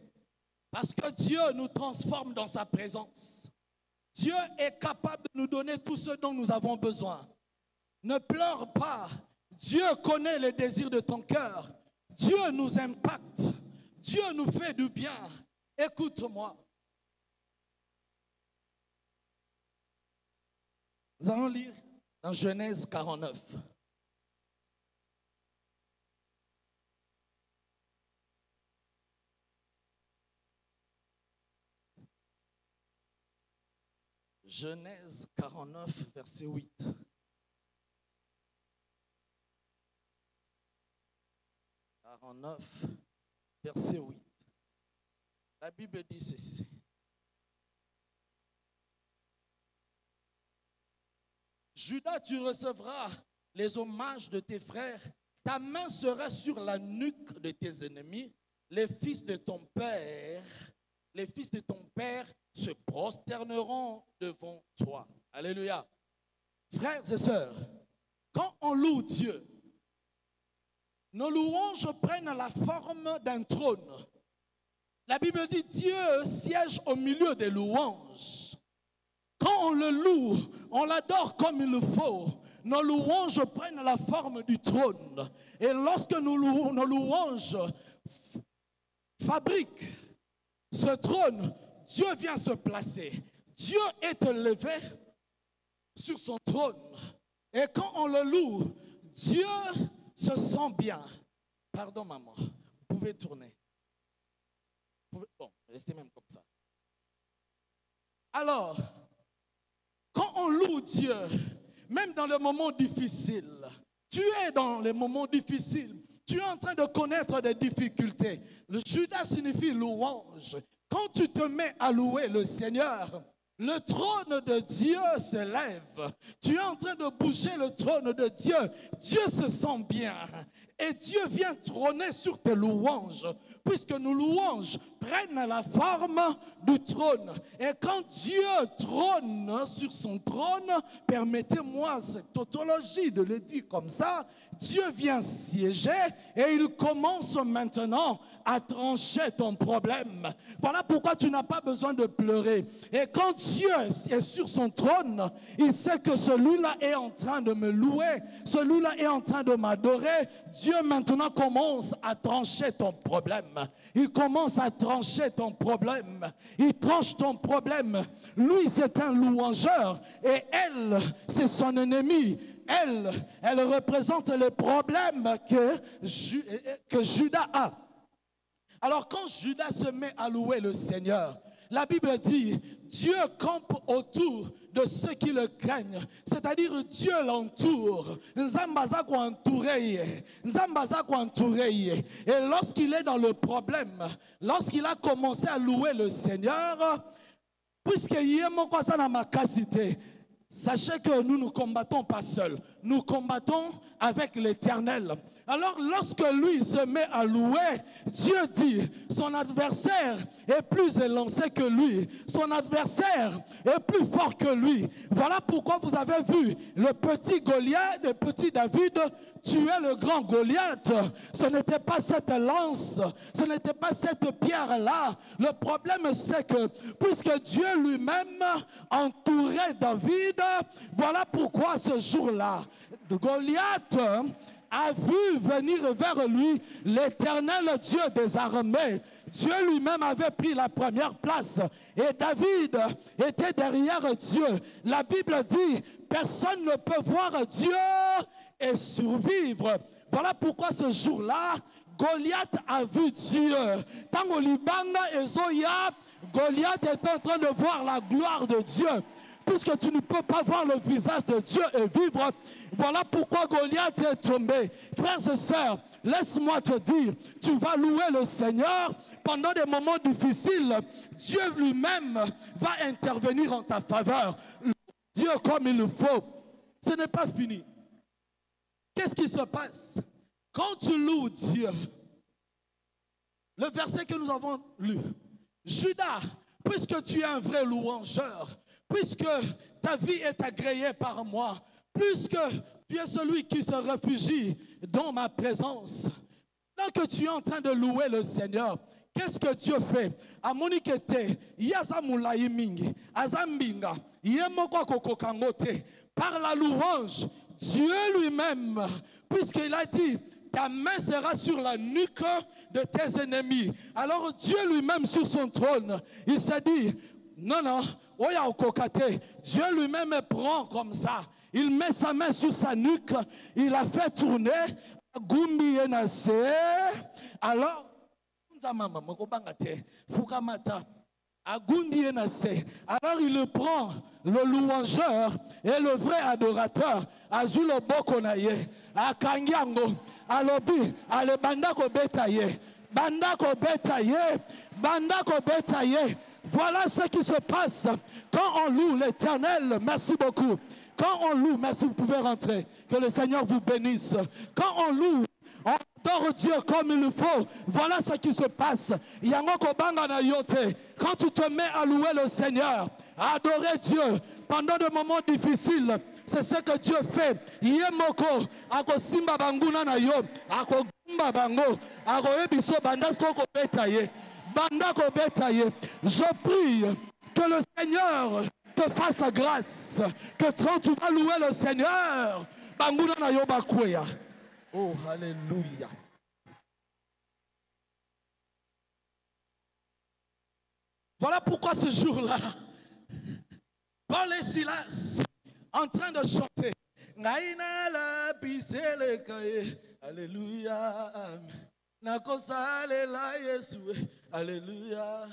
Parce que Dieu nous transforme dans sa présence. Dieu est capable de nous donner tout ce dont nous avons besoin. Ne pleure pas. Dieu connaît les désirs de ton cœur. Dieu nous impacte. Dieu nous fait du bien. Écoute-moi. Nous allons lire dans Genèse 49. Genèse 49, verset 8. Verset 8. La Bible dit ceci. Judas, tu recevras les hommages de tes frères. Ta main sera sur la nuque de tes ennemis. Les fils de ton père se prosterneront devant toi. Alléluia. Frères et sœurs, quand on loue Dieu, nos louanges prennent la forme d'un trône. La Bible dit Dieu siège au milieu des louanges. Quand on le loue, on l'adore comme il le faut. Nos louanges prennent la forme du trône. Et lorsque nos louanges fabriquent ce trône, Dieu vient se placer. Dieu est élevé sur son trône. Et quand on le loue, Dieu se sent bien. Pardon, maman. Vous pouvez tourner. Bon, restez même comme ça. Alors, quand on loue Dieu, même dans les moments difficiles, tu es dans les moments difficiles, tu es en train de connaître des difficultés. Le Judas signifie louange. Quand tu te mets à louer le Seigneur, le trône de Dieu se lève. Tu es en train de bouger le trône de Dieu. Dieu se sent bien. Et Dieu vient trôner sur tes louanges puisque nos louanges prennent la forme du trône. Et quand Dieu trône sur son trône, permettez-moi cette tautologie de le dire comme ça, Dieu vient siéger et il commence maintenant à trancher ton problème. Voilà pourquoi tu n'as pas besoin de pleurer. Et quand Dieu est sur son trône, il sait que celui-là est en train de me louer, celui-là est en train de m'adorer. Dieu maintenant commence à trancher ton problème. Il commence à trancher ton problème. Il tranche ton problème. Lui, c'est un louangeur et elle, c'est son ennemi. Elle représente les problèmes que Judas a. Alors quand Judas se met à louer le Seigneur, la Bible dit, Dieu campe autour de ceux qui le craignent. C'est-à-dire Dieu l'entoure. Et lorsqu'il est dans le problème, lorsqu'il a commencé à louer le Seigneur, puisque sachez que nous ne combattons pas seuls, nous combattons avec l'Éternel. Alors lorsque lui se met à louer, Dieu dit, son adversaire est plus élancé que lui, son adversaire est plus fort que lui. Voilà pourquoi vous avez vu le petit Goliath, le petit David tuer le grand Goliath. Ce n'était pas cette lance, ce n'était pas cette pierre-là. Le problème c'est que puisque Dieu lui-même entourait David, voilà pourquoi ce jour-là, Goliath a vu venir vers lui l'Éternel Dieu des armées. Dieu lui-même avait pris la première place et David était derrière Dieu. La Bible dit, personne ne peut voir Dieu et survivre. Voilà pourquoi ce jour-là, Goliath a vu Dieu. Tant au Liban et Zoya, Goliath est en train de voir la gloire de Dieu. Puisque tu ne peux pas voir le visage de Dieu et vivre, voilà pourquoi Goliath est tombé. Frères et sœurs, laisse-moi te dire, tu vas louer le Seigneur pendant des moments difficiles. Dieu lui-même va intervenir en ta faveur. Dieu comme il le faut. Ce n'est pas fini. Qu'est-ce qui se passe? Quand tu loues Dieu, le verset que nous avons lu, Judas, puisque tu es un vrai louangeur, puisque ta vie est agréée par moi, puisque tu es celui qui se réfugie dans ma présence, tant que tu es en train de louer le Seigneur, qu'est-ce que Dieu fait? Par la louange, Dieu lui-même, puisqu'il a dit, ta main sera sur la nuque de tes ennemis. Alors Dieu lui-même sur son trône, il s'est dit, non, non, Dieu lui-même prend comme ça. Il met sa main sur sa nuque. Il a fait tourner. Alors, alors il prend le louangeur et le vrai adorateur. Azul Bokonaye, Akangiango, Alobi, Alebandako Betaye, Bandako Betaye, Bandako Betaye. Voilà ce qui se passe quand on loue l'Éternel. Merci beaucoup. Quand on loue, merci, vous pouvez rentrer. Que le Seigneur vous bénisse. Quand on loue, on adore Dieu comme il le faut. Voilà ce qui se passe. Quand tu te mets à louer le Seigneur, à adorer Dieu pendant des moments difficiles, c'est ce que Dieu fait. Yemoko, ako simba banguna na yo, ako gumba bango, ako ebiso bandasko ko betaye. Je prie que le Seigneur te fasse grâce, que quand tu vas louer le Seigneur, oh, alléluia. Voilà pourquoi ce jour-là, Paul et Silas, en train de chanter, alléluia. Nakosalela Yesu, alléluia.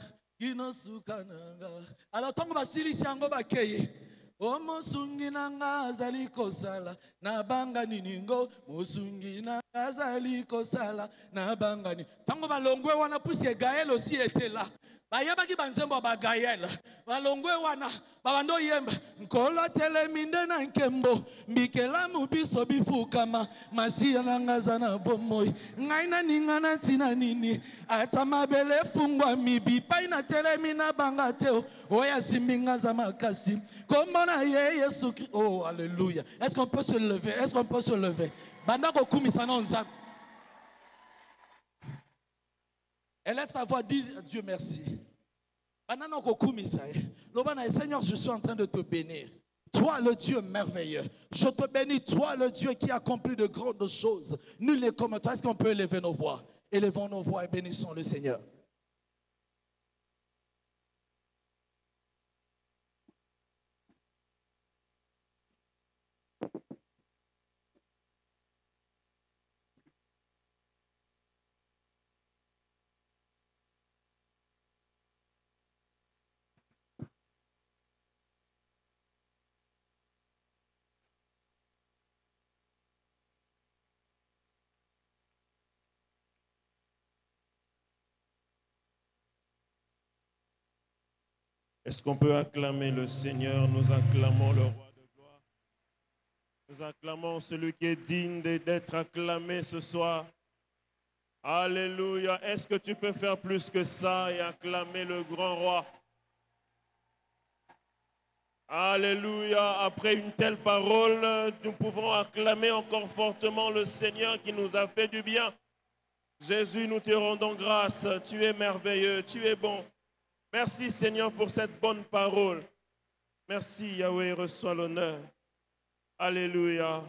Alors tant que basilisi yango bakeye, o mosungi nanga azali kosala na banga niningo, mosungi nanga azali kosala na banga ni. Tant que balongwe wana puisque Gaël aussi était là. bayebaki banzembo ba Gaël balongwe wana babando yemba nkolo teleminde na nkembo mbikela mubiso bifukama masiya nangaza na bomoi ngai na ninga na tina nini ata mabele fungwa mibipai na telemina banga teo oya simbinga za makasi komona ye Yesu. Oh alléluia. Est-ce qu'on peut se lever? Est-ce qu'on peut se lever? Banda ko kumisa na nzambe. Élève ta voix, dis à Dieu merci. Seigneur, je suis en train de te bénir. Toi, le Dieu merveilleux. Je te bénis, toi, le Dieu qui accomplit de grandes choses. Nul n'est comme toi. Est-ce qu'on peut élever nos voix? Élevons nos voix et bénissons le Seigneur. Est-ce qu'on peut acclamer le Seigneur? Nous acclamons le roi de gloire. Nous acclamons celui qui est digne d'être acclamé ce soir. Alléluia. Est-ce que tu peux faire plus que ça et acclamer le grand roi? Alléluia. Après une telle parole, nous pouvons acclamer encore fortement le Seigneur qui nous a fait du bien. Jésus, nous te rendons grâce. Tu es merveilleux, tu es bon. Merci Seigneur pour cette bonne parole. Merci Yahweh, reçois l'honneur. Alléluia.